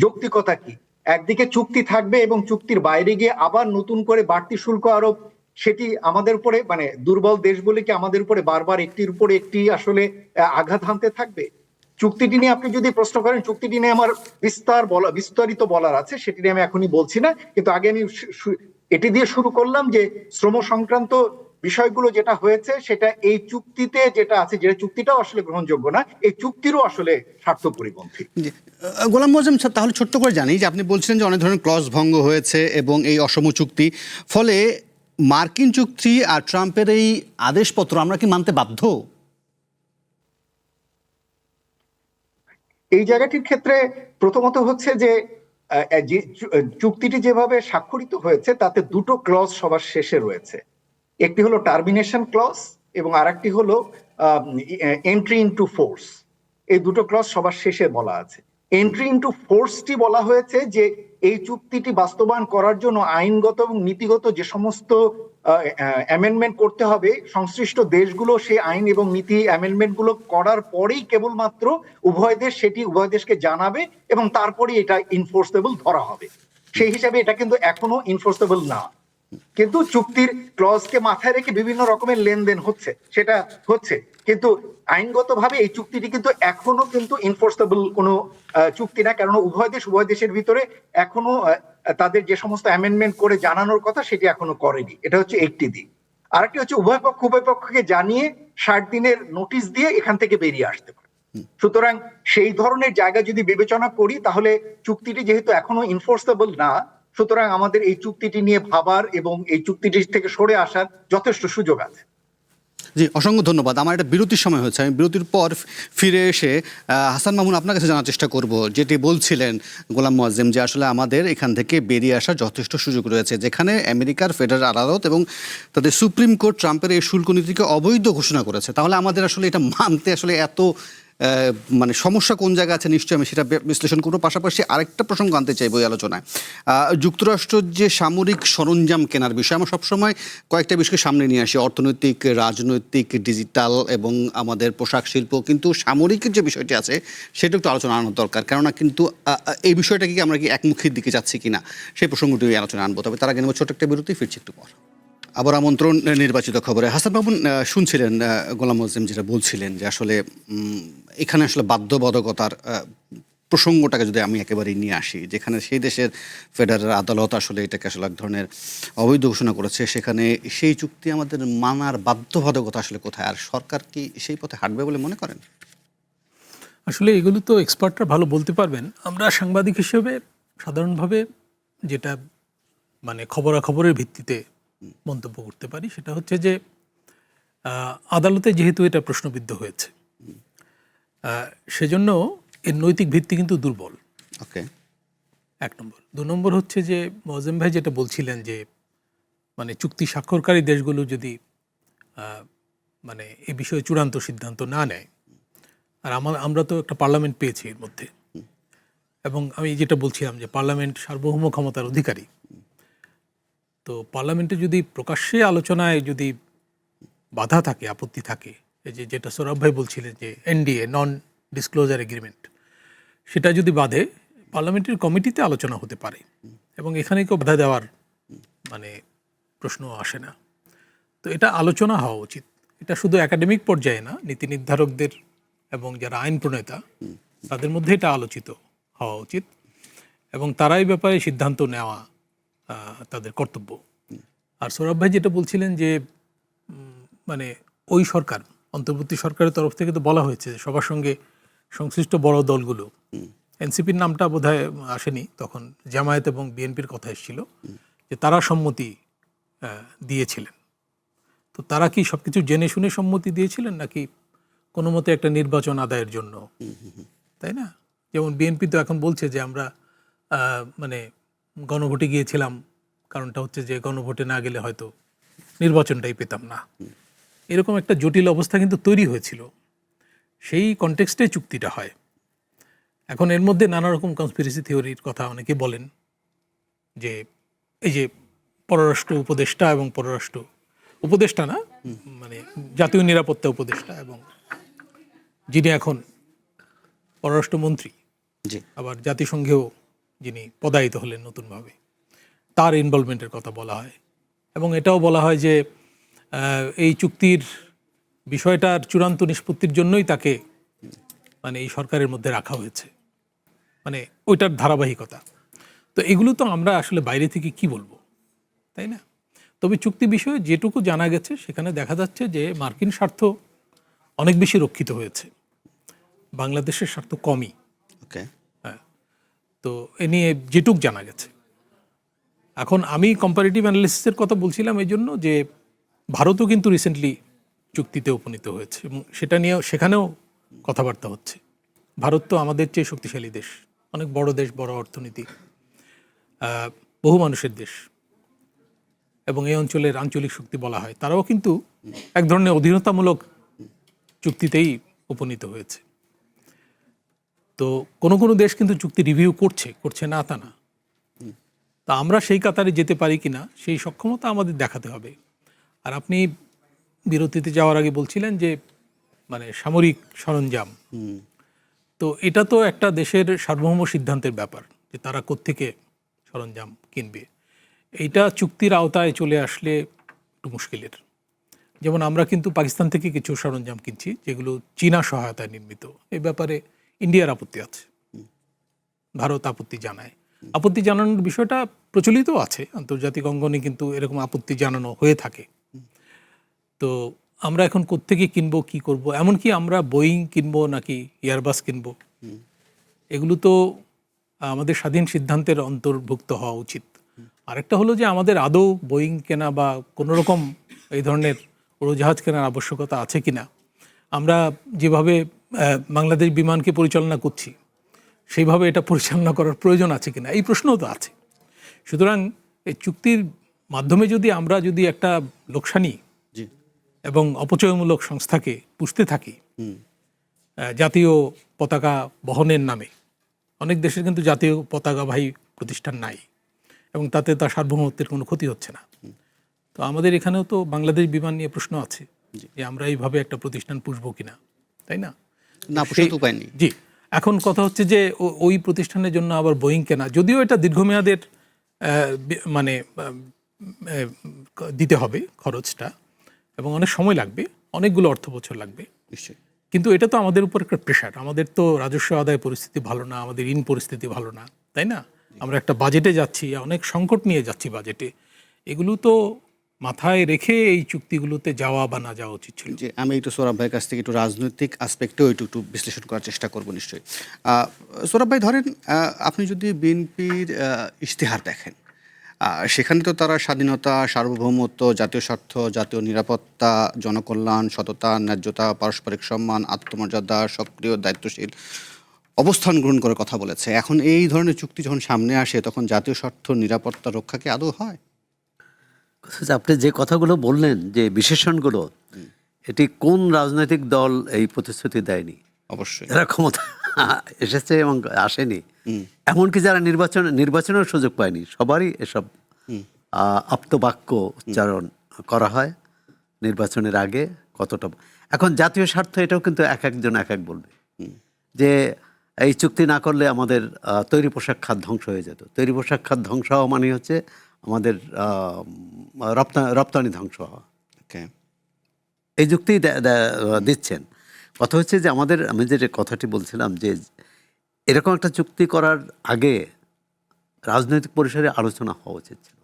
যৌক্তিকতা কি? একদিকে চুক্তি থাকবে এবং চুক্তির বাইরে গিয়ে আবার নতুন করে বাড়তি শুল্ক আরোপ, সেটি আমাদের উপরে, মানে দুর্বল দেশ বলে কি আমাদের উপরে বারবার একটির উপরে একটি আসলে আঘাত হানতে থাকবে? চুক্তিটি নিয়ে আপনি যদি প্রশ্ন করেন, চুক্তিটি নিয়ে আমার বিস্তারিত বলার আছে, সেটি নিয়ে আমি এখনই বলছি না, কিন্তু আগে আমি এটি দিয়ে শুরু করলাম যে শ্রম সংক্রান্ত বিষয়গুলো যেটা হয়েছে সেটা এই চুক্তিতে যেটা আছে, যেটা চুক্তিটাও আসলে গ্রহণযোগ্য না, এই চুক্তিরও আসলে স্বার্থ পরিপন্থী। জি। গোলাম মোয়াজ্জেম স্যার, তাহলে ছোট্ট করে জানি যে আপনি বলছিলেন যে অনেক ধরনের ক্লজ ভঙ্গ হয়েছে এবং এই অসম চুক্তি, ফলে মার্কিন চুক্তি আর ট্রাম্পের এই আদেশপত্র আমরা কি মানতে বাধ্য? এই জায়গাটির ক্ষেত্রে প্রথমত হচ্ছে যে চুক্তিটি যেভাবে স্বাক্ষরিত হয়েছে তাতে দুটো ক্লজ সবার শেষে রয়েছে। একটি হলো টার্মিনেশন ক্লজ এবং আরেকটি হলো এন্ট্রি ইনটু ফোর্স। এই দুটো ক্লজ সবার শেষে বলা আছে। এন্ট্রি ইনটু ফোর্সটি বলা হয়েছে যে এই চুক্তিটি বাস্তবায়ন করার জন্য আইনগত এবং নীতিগত যে সমস্ত অ্যামেন্ডমেন্ট করতে হবে, সংশ্লিষ্ট দেশগুলো সেই আইন এবং নীতি অ্যামেন্ডমেন্ট গুলো করার পরেই কেবলমাত্র উভয় দেশ সেটি উভয় দেশকে জানাবে এবং তারপরেই এটা ইনফোর্সেবল ধরা হবে। সেই হিসাবে এটা কিন্তু এখনো ইনফোর্সেবল না, কিন্তু চুক্তির ক্লজকে মাথায় রেখে বিভিন্ন রকমের লেনদেন হচ্ছে, সেটা হচ্ছে, কিন্তু আইনগতভাবে এই চুক্তিটি কিন্তু এখনো কিন্তু ইনফোর্সেবল কোনো চুক্তি না, কারণ উভয় দেশের ভিতরে এখনো তাদের যে সমস্ত অ্যামেন্ডমেন্ট করে জানানোর কথা সেটি এখনো করেনি। এটা হচ্ছে একটি দিক। আরেকটি হচ্ছে উভয় পক্ষকে জানিয়ে 60 দিনের নোটিশ দিয়ে এখান থেকে বেরিয়ে আসতে পারে। সুতরাং সেই ধরনের জায়গা যদি বিবেচনা করি তাহলে চুক্তিটি যেহেতু এখনো ইনফোর্সেবল না, সুতরাং আমাদের এই চুক্তিটি নিয়ে ভাবার এবং এই চুক্তিটি থেকে সরে আসার যথেষ্ট সুযোগ আছে। জি, অসংখ্য ধন্যবাদ। আমার একটা বিরতির সময় হচ্ছে, আমি বিরতির পর ফিরে এসে হাসান মামুন আপনার কাছে জানার চেষ্টা করব, যেটি বলছিলেন গোলাম মোয়াজ্জেম, যে আসলে আমাদের এখান থেকে বেরিয়ে আসার যথেষ্ট সুযোগ রয়েছে, যেখানে আমেরিকার ফেডারেল আদালত এবং তাদের সুপ্রিম কোর্ট ট্রাম্পের এই শুল্ক নীতিকে অবৈধ ঘোষণা করেছে। তাহলে আমাদের আসলে এটা মানতে আসলে এত মানে সমস্যা কোন জায়গায় আছে, নিশ্চয়ই আমি সেটা বিশ্লেষণ করবো। পাশাপাশি আরেকটা প্রসঙ্গ আনতে চাইব এই আলোচনায়। যুক্তরাষ্ট্র যে সামরিক সরঞ্জাম কেনার বিষয়, আমরা সবসময় কয়েকটা বিষয়কে সামনে নিয়ে আসি, অর্থনৈতিক, রাজনৈতিক, ডিজিটাল এবং আমাদের পোশাক শিল্প, কিন্তু সামরিকের যে বিষয়টি আছে সেটা একটু আলোচনা আনার দরকার, কেননা কিন্তু এই বিষয়টাকে কি আমরা কি একমুখীর দিকে যাচ্ছি কিনা সেই প্রসঙ্গটি আলোচনা আনবো। তবে তার আগে নেব ছোট একটা বিরতি, ফিরছি একটু পর। আবার আমন্ত্রণ নির্বাচিত খবরে। হাসান মামুন, শুনছিলেন গোলাম মোয়াজ্জেম যেটা বলছিলেন যে আসলে এখানে আসলে বাধ্যবাধকতার প্রসঙ্গটাকে যদি আমি একেবারেই নিয়ে আসি, যেখানে সেই দেশের ফেডারেল আদালত আসলে এটাকে আসলে এক ধরনের অবৈধ ঘোষণা করেছে, সেখানে সেই চুক্তি আমাদের মানার বাধ্যবাধকতা আসলে কোথায়, আর সরকার কি সেই পথে হাঁটবে বলে মনে করেন? আসলে এগুলো তো এক্সপার্টরা ভালো বলতে পারবেন। আমরা সাংবাদিক হিসেবে সাধারণভাবে যেটা মানে খবরাখবরের ভিত্তিতে মন্তব্য করতে পারি সেটা হচ্ছে যে আদালতে যেহেতু এটা প্রশ্নবিদ্ধ হয়েছে, সেজন্য এর নৈতিক ভিত্তি কিন্তু দুর্বল। ওকে, 1 নম্বর। 2 নম্বর হচ্ছে যে মোয়াজ্জেম ভাই যেটা বলছিলেন যে মানে চুক্তি স্বাক্ষরকারী দেশগুলো যদি মানে এ বিষয়ে চূড়ান্ত সিদ্ধান্ত না নেয়, আর আমরা তো একটা পার্লামেন্ট পেয়েছি এর মধ্যে, এবং আমি যেটা বলছিলাম যে পার্লামেন্ট সার্বভৌম ক্ষমতার অধিকারী, তো পার্লামেন্টে যদি প্রকাশ্যে আলোচনায় যদি বাধা থাকে, আপত্তি থাকে, এই যে যেটা সৌরভ ভাই বলছিলেন যে এনডিএ, নন ডিসক্লোজার এগ্রিমেন্ট, সেটা যদি বাধে, পার্লামেন্টের কমিটিতে আলোচনা হতে পারে এবং এখানে কেউ বাধা দেওয়ার মানে প্রশ্ন আসে না। তো এটা আলোচনা হওয়া উচিত। এটা শুধু একাডেমিক পর্যায়ে না, নীতি নির্ধারকদের এবং যারা আইন প্রণেতা তাদের মধ্যে এটা আলোচিত হওয়া উচিত এবং তারাই ব্যাপারে সিদ্ধান্ত নেওয়া তাদের কর্তব্য। আর সৌরভ ভাই যেটা বলছিলেন যে মানে ওই সরকার, অন্তর্বর্তী সরকারের তরফ থেকে তো বলা হয়েছে সবার সঙ্গে সংশ্লিষ্ট বড় দলগুলো, এনসিপির নামটা বোধহয় আসেনি তখন, জামায়াত এবং বিএনপির কথা এসেছিল, যে তারা সম্মতি দিয়েছিলেন। তো তারা কি সব কিছু জেনে শুনে সম্মতি দিয়েছিলেন নাকি কোনো মতে একটা নির্বাচন আদায়ের জন্য, তাই না? যেমন বিএনপি তো এখন বলছে যে আমরা মানে গণভোটে গিয়েছিলাম, কারণটা হচ্ছে যে গণভোটে না গেলে হয়তো নির্বাচনটাই পেতাম না। এরকম একটা জটিল অবস্থা কিন্তু তৈরি হয়েছিল, সেই কনটেক্সটে চুক্তিটা হয়। এখন এর মধ্যে নানা রকম কনস্পিরেসি থিওরির কথা অনেকে বলেন, যে এই যে পররাষ্ট্র উপদেষ্টা এবং পররাষ্ট্র উপদেষ্টা না মানে জাতীয় নিরাপত্তা উপদেষ্টা এবং যিনি এখন পররাষ্ট্রমন্ত্রী, আবার জাতিসংঘেও যিনি পদায়িত হলেন নতুনভাবে, তার ইনভলভমেন্টের কথা বলা হয় এবং এটাও বলা হয় যে এই চুক্তির বিষয়টার চূড়ান্ত নিষ্পত্তির জন্যই তাকে মানে এই সরকারের মধ্যে রাখা হয়েছে, মানে ওইটার ধারাবাহিকতা। তো এগুলো তো আমরা আসলে বাইরে থেকে কি বলবো, তাই না? তবে চুক্তি বিষয়ে যেটুকু জানা গেছে সেখানে দেখা যাচ্ছে যে মার্কিন স্বার্থ অনেক বেশি রক্ষিত হয়েছে, বাংলাদেশের স্বার্থ কমই। ওকে। তো এ নিয়ে যেটুক জানা গেছে। এখন আমি কম্পারেটিভ অ্যানালিসিসের কথা বলছিলাম এই জন্য যে ভারতও কিন্তু রিসেন্টলি চুক্তিতে উপনীত হয়েছে এবং সেটা নিয়ে সেখানেও কথাবার্তা হচ্ছে। ভারত তো আমাদের চেয়ে শক্তিশালী দেশ, অনেক বড় দেশ, বড় অর্থনীতি, বহু মানুষের দেশ, এবং এই অঞ্চলের আঞ্চলিক শক্তি বলা হয়। তারাও কিন্তু এক ধরনের অধীনতামূলক চুক্তিতেই উপনীত হয়েছে। তো কোনো কোনো দেশ কিন্তু চুক্তি রিভিউ করছে না তা না। তা আমরা সেই কাতারে যেতে পারি কিনা সেই সক্ষমতা আমাদের দেখাতে হবে। আর আপনি বিরতিতে যাওয়ার আগে বলছিলেন যে মানে সামরিক সরঞ্জাম, তো এটা তো একটা দেশের সার্বভৌম সিদ্ধান্তের ব্যাপার যে তারা কোত্থেকে সরঞ্জাম কিনবে। এইটা চুক্তির আওতায় চলে আসলে একটু মুশকিলের। যেমন আমরা কিন্তু পাকিস্তান থেকে কিছু সরঞ্জাম কিনছি যেগুলো চীনা সহায়তায় নির্মিত। এই ব্যাপারে ইন্ডিয়ার আপত্তি আছে, ভারত আপত্তি জানায়। আপত্তি জানানোর বিষয়টা প্রচলিত আছে আন্তর্জাতিক অঙ্গনে, কিন্তু এরকম আপত্তি জানানো হয়ে থাকে। তো আমরা এখন কোত্থেকে কিনবো, কি করব, এমনকি আমরা বোয়িং কিনবো নাকি এয়ারবাস কিনবো, এগুলো তো আমাদের স্বাধীন সিদ্ধান্তের অন্তর্ভুক্ত হওয়া উচিত। আরেকটা হলো যে আমাদের আদৌ বোয়িং কেনা বা কোনো রকম এই ধরনের উড়োজাহাজ কেনার আবশ্যকতা আছে কিনা। আমরা যেভাবে বাংলাদেশ বিমানকে পরিচালনা করছি সেইভাবে এটা পরিচালনা করার প্রয়োজন আছে কিনা, এই প্রশ্নও তো আছে। সুতরাং এই চুক্তির মাধ্যমে আমরা যদি একটা লোকসানি এবং অপচয়মূলক সংস্থাকে পুষতে থাকি জাতীয় পতাকা বহনের নামে, অনেক দেশের কিন্তু জাতীয় পতাকাবাহী প্রতিষ্ঠান নাই এবং তাতে তার সার্বভৌমত্বের কোনো ক্ষতি হচ্ছে না। তো আমাদের এখানেও তো বাংলাদেশ বিমান নিয়ে প্রশ্ন আছে যে আমরা এইভাবে একটা প্রতিষ্ঠান পুষবো কিনা, তাই না? না, পুষতে উপায় নেই। জি, এখন কথা হচ্ছে যে ওই প্রতিষ্ঠানের জন্য আবার বোয়িং কেনা, যদিও এটা দীর্ঘমেয়াদের মানে দিতে হবে খরচটা এবং অনেক সময় লাগবে, অনেকগুলো অর্থ বছর লাগবে নিশ্চয়ই। কিন্তু এটা তো আমাদের উপর একটা প্রেশার। আমাদের তো রাজস্ব আদায় পরিস্থিতি ভালো না, আমাদের ঋণ পরিস্থিতি ভালো না, তাই না? আমরা একটা বাজেটে যাচ্ছি, অনেক সংকট নিয়ে যাচ্ছি বাজেটে। এগুলো তো মাথায় রেখে এই চুক্তিগুলোতে যাওয়া বা না যাওয়া উচিত ছিল। যে আমি একটু সোহরাব ভাইয়ের কাছ থেকে একটু রাজনৈতিক আসপেক্টেও একটু বিশ্লেষণ করার চেষ্টা করব নিশ্চয়ই। সোহরাব ভাই, ধরেন আপনি যদি বিএনপির ইশতেহার দেখেন, সেখানে তো তারা স্বাধীনতা, সার্বভৌমত্ব, জাতীয় স্বার্থ, জাতীয় নিরাপত্তা, জনকল্যাণ, সততা, ন্যায্যতা, পারস্পরিক সম্মান, আত্মমর্যাদা, সক্রিয় দায়িত্বশীল অবস্থান গ্রহণ করার কথা বলেছে। এখন এই ধরনের চুক্তি যখন সামনে আসে তখন জাতীয় স্বার্থ, নিরাপত্তা রক্ষা কি আদৌ হয়? আপনি যে কথাগুলো বললেন, যে বিশেষণগুলো, এটি কোন রাজনৈতিক দল এই প্রতিশ্রুতি দেয়নি? অবশ্যই যারা ক্ষমতা এসেছে এবং আসেনি, এমনকি যারা নির্বাচনের সুযোগ পায়নি, সবারই এসব আপ্তবাক্য উচ্চারণ করা হয় নির্বাচনের আগে। কতটা এখন জাতীয় স্বার্থ, এটাও কিন্তু এক একজন এক এক বলবে যে এই চুক্তি না করলে আমাদের তৈরি পোশাক খাত ধ্বংস হয়ে যেত। তৈরি পোশাক খাত ধ্বংস হওয়া মানে হচ্ছে আমাদের রপ্তানি ধ্বংস হওয়া। এই যুক্তি দিচ্ছেন। কথা হচ্ছে যে আমি যে কথাটি বলছিলাম যে এরকম একটা চুক্তি করার আগে রাজনৈতিক পরিসরে আলোচনা হওয়া উচিত ছিল,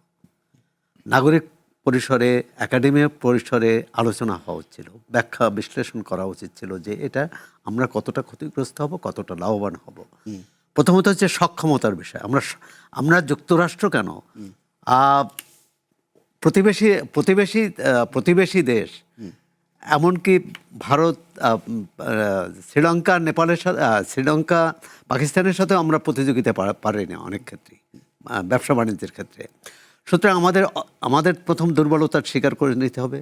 নাগরিক পরিসরে, একাডেমিক পরিসরে আলোচনা হওয়া উচিত ছিল, ব্যাখ্যা বিশ্লেষণ করা উচিত ছিল যে এটা আমরা কতটা ক্ষতিগ্রস্ত হব, কতটা লাভবান হব। প্রথমত হচ্ছে সক্ষমতার বিষয়। আমরা যুক্তরাষ্ট্র কেন, প্রতিবেশী দেশ, এমনকি ভারত, শ্রীলঙ্কা, নেপালের সাথে, শ্রীলঙ্কা, পাকিস্তানের সাথেও আমরা প্রতিযোগিতা পারিনি অনেক ক্ষেত্রে, ব্যবসা বাণিজ্যের ক্ষেত্রে। সুতরাং আমাদের প্রথম দুর্বলতার স্বীকার করে নিতে হবে।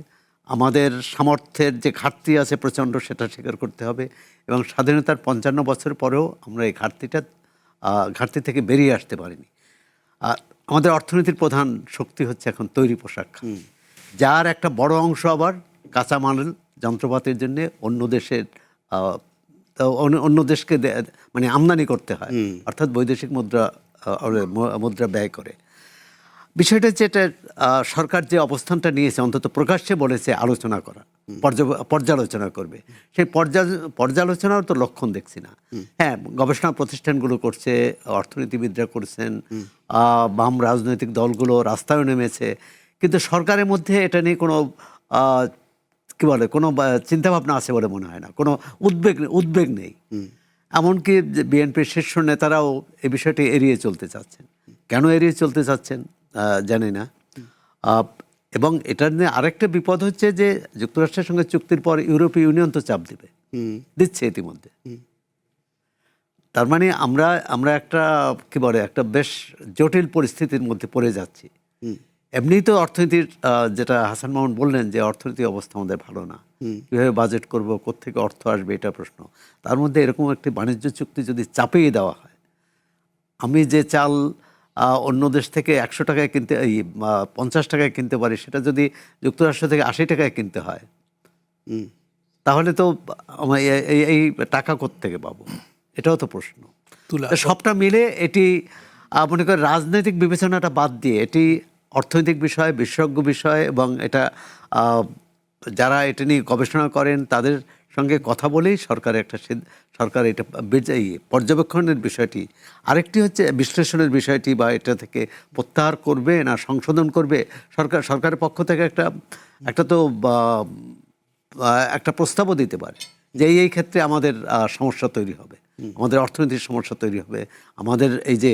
আমাদের সামর্থ্যের যে ঘাটতি আছে প্রচণ্ড, সেটা স্বীকার করতে হবে। এবং স্বাধীনতার 55 বছর পরেও আমরা এই ঘাটতি থেকে বেরিয়ে আসতে পারিনি। আমাদের অর্থনীতির প্রধান শক্তি হচ্ছে এখন তৈরি পোশাক, যার একটা বড় অংশ আবার কাঁচামাল, যন্ত্রপাতির জন্য অন্য দেশকে মানে আমদানি করতে হয়, অর্থাৎ বৈদেশিক মুদ্রা ব্যয় করে। বিষয়টা যেটা সরকার যে অবস্থানটা নিয়েছে, অন্তত প্রকাশ্যে বলেছে আলোচনা করা, পর্যালোচনা করবে, সেই পর্যালোচনার তো লক্ষণ দেখছি না। হ্যাঁ, গবেষণা প্রতিষ্ঠানগুলো করছে, অর্থনীতিবিদরা করছেন, বাম রাজনৈতিক দলগুলো রাস্তায় নেমেছে, কিন্তু সরকারের মধ্যে এটা নিয়ে কোনো কি বলে কোনো চিন্তাভাবনা আছে বলে মনে হয় না, কোনো উদ্বেগ নেই। এমনকি বিএনপির শীর্ষ নেতারাও এই বিষয়টি এড়িয়ে চলতে চাচ্ছেন। কেন এড়িয়ে চলতে চাচ্ছেন জানি না। এবং এটার নিয়ে আরেকটা বিপদ হচ্ছে যে যুক্তরাষ্ট্রের সঙ্গে চুক্তির পর ইউরোপীয় ইউনিয়ন তো চাপ দিচ্ছে ইতিমধ্যে। তার মানে আমরা একটা কি বলে একটা বেশ জটিল পরিস্থিতির মধ্যে পড়ে যাচ্ছি। এমনিই তো অর্থনীতির যেটা হাসান মামুন বললেন যে অর্থনীতির অবস্থা আমাদের ভালো না, কিভাবে বাজেট করব, কোত্থেকে অর্থ আসবে, এটা প্রশ্ন। তার মধ্যে এরকম একটি বাণিজ্য চুক্তি যদি চাপিয়ে দেওয়া হয়, আমি যে চাল অন্য দেশ থেকে 100 টাকায় কিনতে 50 টাকায় কিনতে পারি, সেটা যদি যুক্তরাষ্ট্র থেকে 80 টাকায় কিনতে হয়, তাহলে তো এই টাকা কোত্থেকে পাবো, এটাও তো প্রশ্ন। তো সবটা মিলে এটি মনে করি রাজনৈতিক বিবেচনাটা বাদ দিয়ে এটি অর্থনৈতিক বিষয়, বিশেষজ্ঞ বিষয়, এবং এটা যারা এটা নিয়ে গবেষণা করেন তাদের সঙ্গে কথা বলেই সরকার এটা পর্যবেক্ষণের বিষয়টি, আরেকটি হচ্ছে বিশ্লেষণের বিষয়টি, বা এটা থেকে প্রত্যাহার করবে না সংশোধন করবে সরকারের পক্ষ থেকে একটা তো একটা প্রস্তাবও দিতে পারে যে এই ক্ষেত্রে আমাদের সমস্যা তৈরি হবে, আমাদের অর্থনীতির সমস্যা তৈরি হবে, আমাদের এই যে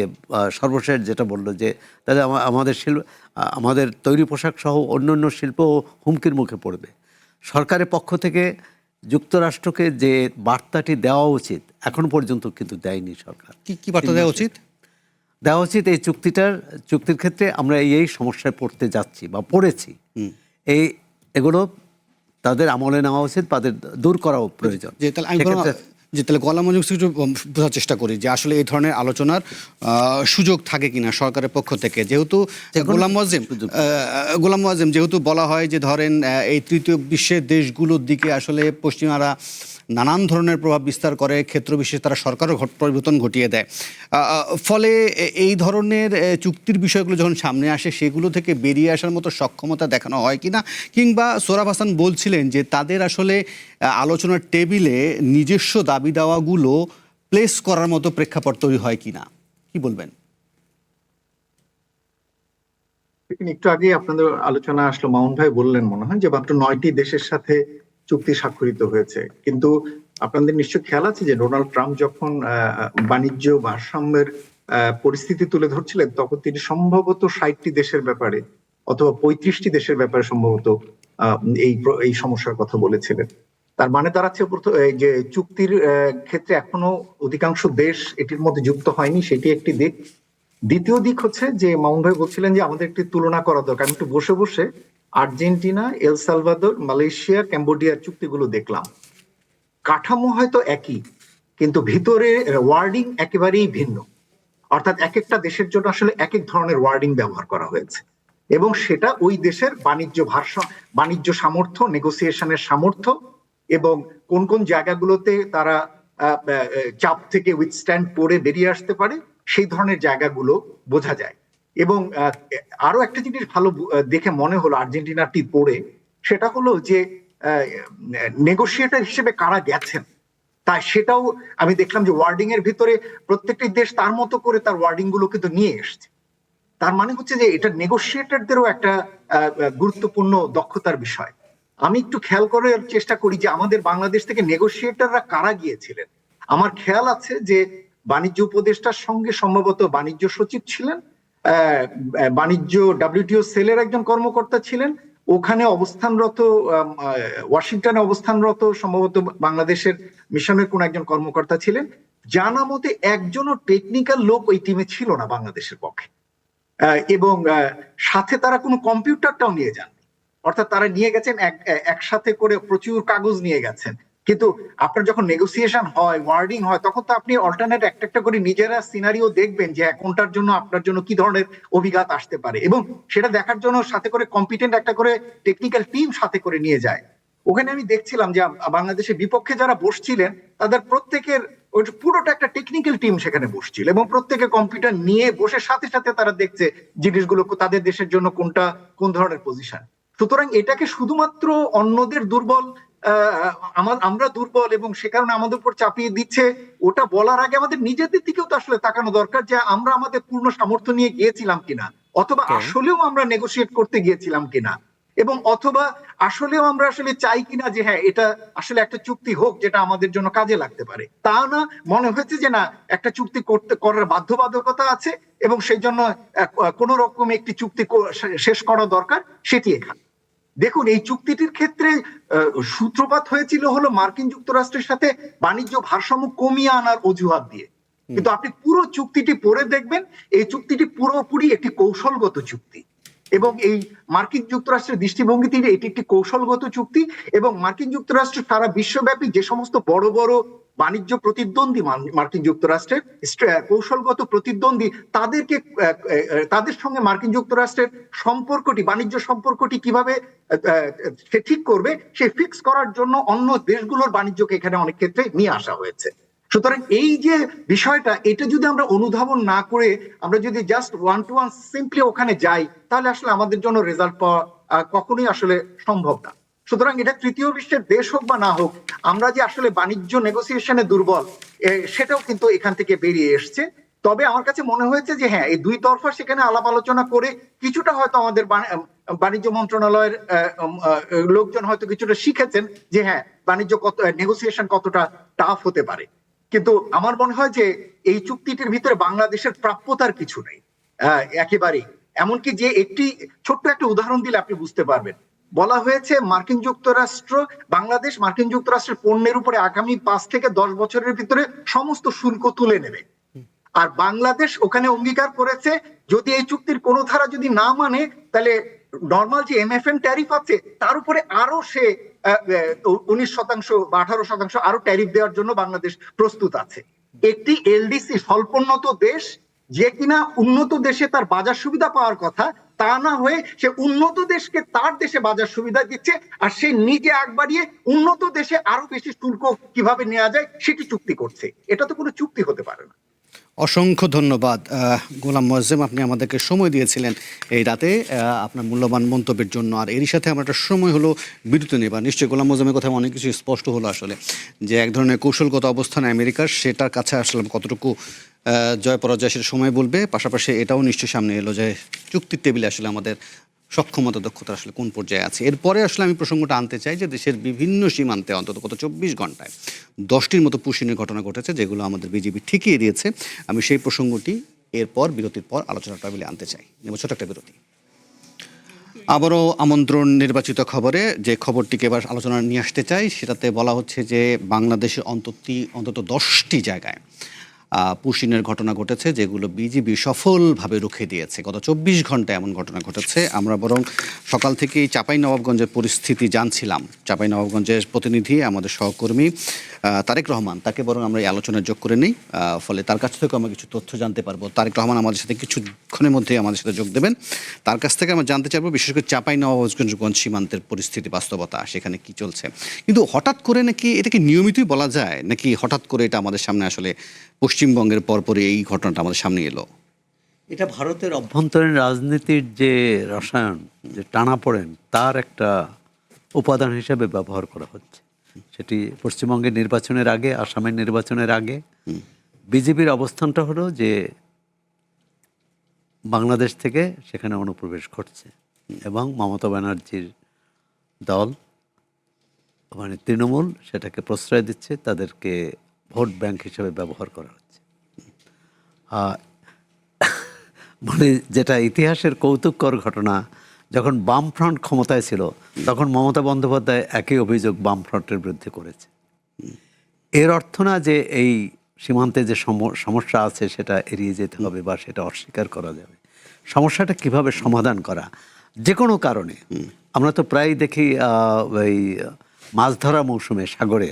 সর্বশেষ যেটা বললো যে তাহলে আমাদের তৈরি পোশাক সহ অন্যান্য শিল্প হুমকির মুখে পড়বে। সরকারের পক্ষ থেকে যুক্তরাষ্ট্রকে যে বার্তাটি দেওয়া উচিত এখন পর্যন্ত কিন্তু দেয়নি সরকার। কি বার্তা দেওয়া উচিত? এই চুক্তির ক্ষেত্রে আমরা এই সমস্যায় পড়তে যাচ্ছি বা পড়েছি, এগুলো তাদের আমলে নেওয়া উচিত, তাদের দূর করাও প্রয়োজন। তাহলে গোলাম মজিদ একটু বোঝার চেষ্টা করি যে আসলে এই ধরনের আলোচনার সুযোগ থাকে কিনা সরকারের পক্ষ থেকে, যেহেতু গোলাম মোয়াজ্জেম যেহেতু বলা হয় যে ধরেন এই তৃতীয় বিশ্বের দেশগুলোর দিকে আসলে পশ্চিমারা নানান ধরনের প্রভাব বিস্তার করে, ক্ষেত্র বিশেষে তারা সরকারও পরিবর্তন ঘটিয়ে দেয়, ফলে এই ধরনের চুক্তির বিষয়গুলো যখন সামনে আসে সেগুলো থেকে বেরিয়ে আসার মতো সক্ষমতা দেখানো হয় কিনা, কিংবা সোহরাব হাসান বলছিলেন যে তাদের আসলে আলোচনার টেবিলে নিজস্ব দাবি দাওয়াগুলো প্লেস করার মতো প্রেক্ষাপট তৈরি হয় কিনা, কি বলবেন? একটু আগে আপনাদের আলোচনা আসলো, মামুন ভাই বললেন মনে হয় যে মাত্র 9টি দেশের সাথে চুক্তি স্বাক্ষরিত হয়েছে, কিন্তু আপনাদের নিশ্চয় খেয়াল আছে যে ডোনাল্ড ট্রাম্প যখন বাণিজ্য ভারসাম্যের পরিস্থিতি তুলে ধরছিলেন তখন তিনি সম্ভবত 60টি দেশের ব্যাপারে অথবা 35টি দেশের ব্যাপারে সম্ভবত এই সমস্যার কথা বলেছিলেন। তার মানে দাঁড়াচ্ছে যে চুক্তির ক্ষেত্রে এখনো অধিকাংশ দেশ এটির মধ্যে যুক্ত হয়নি, সেটি একটি দিক। দ্বিতীয় দিক হচ্ছে যে মামুন ভাই বলছিলেন যে আমাদের একটি তুলনা করা দরকার। আমি একটু বসে বসে আর্জেন্টিনা, এল সালভাদর, মালয়েশিয়া, ক্যাম্বোডিয়ার চুক্তিগুলো দেখলাম। কাঠামো হয়তো একই, কিন্তু ভিতরে ওয়ার্ডিং একেবারেই ভিন্ন। অর্থাৎ এক একটা দেশের জন্য আসলে এক এক ধরনের ওয়ার্ডিং ব্যবহার করা হয়েছে, এবং সেটা ওই দেশের বাণিজ্য সামর্থ্য, নেগোসিয়েশনের সামর্থ্য, এবং কোন কোন জায়গাগুলোতে তারা চাপ থেকে উইথস্ট্যান্ড করে বেরিয়ে আসতে পারে, সেই ধরনের জায়গাগুলো বোঝা যায়। এবং আরো একটা জিনিস ভালো দেখে মনে হলো আর্জেন্টিনাটি পড়ে, সেটা হলো যে নেগোসিয়েটর হিসেবে কারা গেছেন, তাই সেটাও আমি দেখলাম যে ওয়ার্ডিং এর ভিতরে প্রত্যেকটি দেশ তার মতো করে তার ওয়ার্ডিং গুলো কিন্তু নিয়ে এসছে। তার মানে হচ্ছে যে এটা নেগোসিয়েটরদেরও একটা গুরুত্বপূর্ণ দক্ষতার বিষয়। আমি একটু খেয়াল করার চেষ্টা করি যে আমাদের বাংলাদেশ থেকে নেগোসিয়েটররা কারা গিয়েছিলেন। আমার খেয়াল আছে যে বাণিজ্য উপদেষ্টার সঙ্গে সম্ভবত বাণিজ্য সচিব ছিলেন, বাণিজ্য WTO সেলের একজন কর্মকর্তা ছিলেন, ওখানে অবস্থানরত ওয়াশিংটনে অবস্থানরত সম্ভবত বাংলাদেশের মিশনের কোন একজন কর্মকর্তা ছিলেন। জানা মতে একজনও টেকনিক্যাল লোক ওই টিমে ছিল না বাংলাদেশের পক্ষে, এবং সাথে তারা কোনো কম্পিউটারটাও নিয়ে যান, অর্থাৎ তারা নিয়ে গেছেন একসাথে করে প্রচুর কাগজ নিয়ে গেছেন। কিন্তু আপনার যখন নেগোসিয়েশন হয়, ওয়ার্ডিং হয়, তখন তো আপনি অল্টারনেট একটা একটা করে নিজেরা সিনারিও দেখবেন যে কোনটার জন্য আপনার জন্য কি ধরনের অভিঘাত আসতে পারে, এবং সেটা দেখার জন্য সাথে করে কম্পিটেন্ট একটা করে টেকনিক্যাল টিম সাথে করে নিয়ে যায়। ওখানে আমি দেখছিলাম যে বাংলাদেশের বিপক্ষে যারা বসছিলেন তাদের প্রত্যেকের পুরোটা একটা টেকনিক্যাল টিম সেখানে বসছিল, এবং প্রত্যেকে কম্পিউটার নিয়ে বসে সাথে সাথে তারা দেখছে জিনিসগুলো তাদের দেশের জন্য কোনটা কোন ধরনের পজিশন। সুতরাং এটাকে শুধুমাত্র অন্যদের দুর্বল, আমরা দুর্বল এবং সে কারণে আমাদের উপর চাপিয়ে দিচ্ছে, ওটা বলার আগে আমাদের নিজেদের দিকেও তো আসলে তাকানো দরকার যে আমরা আমাদের পূর্ণ সামর্থ্য নিয়ে গিয়েছিলাম কিনা। অথবা আসলেও আমরা নেগোশিয়েট করতে গিয়েছিলাম কিনা, এবং অথবা আসলেও আমরা আসলে চাই কিনা যে হ্যাঁ এটা আসলে একটা চুক্তি হোক যেটা আমাদের জন্য কাজে লাগতে পারে। তা না, মনে হয়েছে যে না, একটা চুক্তি করার বাধ্যবাধকতা আছে এবং সেই জন্য কোন রকম একটি চুক্তি শেষ করা দরকার, সেটি এখানে। দেখুন, এই চুক্তিটির ক্ষেত্রে সূত্রপাত হয়েছিল হলো মার্কিন যুক্তরাষ্ট্রের সাথে বাণিজ্য ভারসাম্য কমিয়ে আনার অজুহাত দিয়ে, কিন্তু আপনি পুরো চুক্তিটি পড়ে দেখবেন এই চুক্তিটি পুরোপুরি একটি কৌশলগত চুক্তি, এবং এই মার্কিন যুক্তরাষ্ট্রের দৃষ্টিভঙ্গিতে এটি একটি কৌশলগত চুক্তি। এবং মার্কিন যুক্তরাষ্ট্র সারা বিশ্বব্যাপী যে সমস্ত বড় বড় বাণিজ্য প্রতিদ্বন্দ্বী মার্কিন যুক্তরাষ্ট্রের কৌশলগত প্রতিদ্বন্দ্বী, তাদের সঙ্গে মার্কিন যুক্তরাষ্ট্রের সম্পর্কটি, বাণিজ্য সম্পর্কটি কিভাবে সে ঠিক করবে, সে ফিক্স করার জন্য অন্য দেশগুলোর বাণিজ্যকে এখানে অনেক ক্ষেত্রে নিয়ে আসা হয়েছে। সুতরাং এই যে বিষয়টা, এটা যদি আমরা অনুধাবন না করে আমরা যদি just one to one simply ওখানে যাই, তাহলে আসলে আমাদের জন্য রেজাল্ট পাওয়া কখনোই আসলে সম্ভব না। সুতরাং এটা তৃতীয় বিশ্বের দেশ হোক বা না হোক, আমরা যে আসলে বাণিজ্য নেগোসিয়েশনে দুর্বল, সেটাও কিন্তু এখান থেকে বেরিয়ে এসছে। তবে আমার কাছে মনে হয়েছে যে হ্যাঁ, এই দুই তরফা সেখানে আলাপ আলোচনা করে কিছুটা হয়তো আমাদের বাণিজ্য মন্ত্রণালয়ের লোকজন হয়তো কিছুটা শিখেছেন যে হ্যাঁ, বাণিজ্য নেগোসিয়েশন কতটা টাফ হতে পারে। কিন্তু আমার মনে হয় যে এই চুক্তিটির ভিতরে বাংলাদেশের প্রাপ্যতার কিছু নেই একেবারেই। এমনকি যে একটি ছোট্ট একটা উদাহরণ দিলে আপনি বুঝতে পারবেন। বলা হয়েছে মার্কিন যুক্তরাষ্ট্র, বাংলাদেশ মার্কিন যুক্তরাষ্ট্রের পণ্যের উপরে আগামী 5 থেকে 10 বছরের ভিতরে সমস্ত শুল্ক তুলে নেবে। আর বাংলাদেশ ওখানে অঙ্গীকার করেছে যদি এই চুক্তির কোনো ধারা যদি না মানে, তাহলে নর্মাল যে MFN ট্যারিফ আছে তার উপরে আরো সে 19% বা 18% আরো ট্যারিফ দেওয়ার জন্য বাংলাদেশ প্রস্তুত আছে। একটি LDC স্বল্পোন্নত দেশ, যে কিনা উন্নত দেশে তার বাজার সুবিধা পাওয়ার কথা, তা না হয়ে সে উন্নত দেশকে তার দেশে বাজার সুবিধা দিচ্ছে, আর সে নিজে আগ বাড়িয়ে উন্নত দেশে আরো বেশি শুল্ক কিভাবে নেওয়া যায় সেটি চুক্তি করছে। এটা তো কোনো চুক্তি হতে পারে না। অসংখ্য ধন্যবাদ গোলাম মোয়াজ্জেম, আপনি আমাদেরকে সময় দিয়েছিলেন এই রাতে আপনার মূল্যবান মন্তব্যের জন্য। আর এরই সাথে আমরা একটা সময় হলো বিরতি নেবার। নিশ্চয়ই গোলাম মোয়াজ্জেমের কথা অনেক কিছু স্পষ্ট হলো আসলে, যে এক ধরনের কৌশলগত অবস্থান আমেরিকার, সেটার কাছে আসলে কতটুকু জয় পরাজয় সেটা সময় বলবে। পাশাপাশি এটাও নিশ্চয়ই সামনে এলো যে চুক্তির টেবিলে আসলে আমাদের সক্ষমতা দক্ষতা আসলে কোন পর্যায়ে আছে। এরপরে আসলে আমি প্রসঙ্গটা আনতে চাই যে দেশের বিভিন্ন সীমান্তে অন্তত গত 24 ঘন্টায় 10টির মতো পুশিনের ঘটনা ঘটেছে, যেগুলো আমাদের বিজিবি ঠিকিয়ে দিয়েছে। আমি সেই প্রসঙ্গটি এরপর বিরতির পর আলোচনার টেবিলে আনতে চাই। নেব ছোট একটা বিরতি। আবারও আমন্ত্রণ নির্বাচিত খবরে, যে খবরটিকে এবার আলোচনা নিয়ে আসতে চাই, সেটাতে বলা হচ্ছে যে বাংলাদেশের অন্তত 10টি জায়গায় পুশিনের ঘটনা ঘটেছে, যেগুলো বিজিবি সফলভাবে রুখে দিয়েছে। গত 24 ঘন্টায় এমন ঘটনা ঘটেছে। আমরা বরং সকাল থেকেই চাঁপাইনবাবগঞ্জের পরিস্থিতি জানছিলাম। চাঁপাইনবাবগঞ্জের প্রতিনিধি আমাদের সহকর্মী তারেক রহমান, তাকে বরং আমরা এই আলোচনায় যোগ করে নিই, ফলে তার কাছ থেকে আমরা কিছু তথ্য জানতে পারবো। তারেক রহমান আমাদের সাথে কিছুক্ষণের মধ্যেই আমাদের সাথে যোগ দেবেন। তার কাছ থেকে আমরা জানতে চাইবো বিশেষ করে চাঁপাইনবাবগঞ্জ সীমান্তের পরিস্থিতি, বাস্তবতা, সেখানে কি চলছে। কিন্তু হঠাৎ করে নাকি এটা কি নিয়মিতই বলা যায়, নাকি হঠাৎ করে এটা আমাদের সামনে আসলে পশ্চিমবঙ্গের পরপরই এই ঘটনাটা আমাদের সামনে এলো? এটা ভারতের অভ্যন্তরীণ রাজনীতির যে রসায়ন, যে টানাপোড়েন, তার একটা উপাদান হিসেবে ব্যবহার করা হচ্ছে। সেটি পশ্চিমবঙ্গের নির্বাচনের আগে, আসামের নির্বাচনের আগে বিজেপির অবস্থানটা হলো যে বাংলাদেশ থেকে সেখানে অনুপ্রবেশ ঘটছে, এবং মমতা ব্যানার্জির দল মানে তৃণমূল সেটাকে প্রশ্রয় দিচ্ছে, তাদেরকে ভোট ব্যাংক হিসেবে ব্যবহার করা হচ্ছে। মানে যেটা ইতিহাসের কৌতুককর ঘটনা, যখন বামফ্রন্ট ক্ষমতায় ছিল তখন মমতা বন্দ্যোপাধ্যায় একই অভিযোগ বামফ্রন্টের বিরুদ্ধে করেছে। এর অর্থ না যে এই সীমান্তে যে সমস্যা আছে সেটা এড়িয়ে যেতে হবে বা সেটা অস্বীকার করা যাবে। সমস্যাটা কিভাবে সমাধান করা, যে কোনো কারণে। আমরা তো প্রায় দেখি এই মাছ ধরা মৌসুমে সাগরে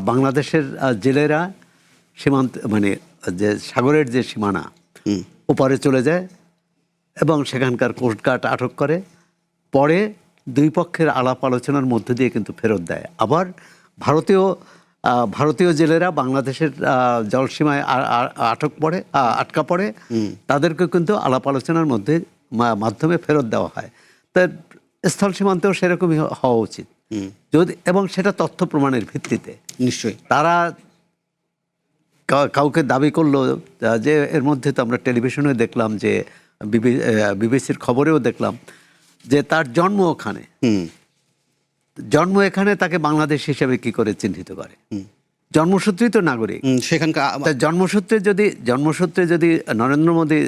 বাংলাদেশের জেলেরা সীমান্ত মানে যে সাগরের যে সীমানা ওপারে চলে যায় এবং সেখানকার কোস্টগার্ড আটক করে, পরে দুই পক্ষের আলাপ আলোচনার মধ্য দিয়ে কিন্তু ফেরত দেয়। আবার ভারতীয় জেলেরা বাংলাদেশের জলসীমায় আটকা পড়ে, তাদেরকে কিন্তু আলাপ আলোচনার মাধ্যমে ফেরত দেওয়া হয়। তার স্থল সীমান্তেও সেরকমই হওয়া উচিত, যদি এবং সেটা তথ্য প্রমাণের ভিত্তিতে। নিশ্চয়ই তারা কাউকে দাবি করলো যে, এর মধ্যে তো আমরা টেলিভিশনে দেখলাম যে বিবিসির খবরেও দেখলাম যে তার জন্ম ওখানে, জন্ম এখানে, তাকে বাংলাদেশ হিসেবে কি করে চিহ্নিত করে? জন্মসূত্রেই তো নাগরিক। সেখানকার তা জন্মসূত্রে যদি নরেন্দ্র মোদী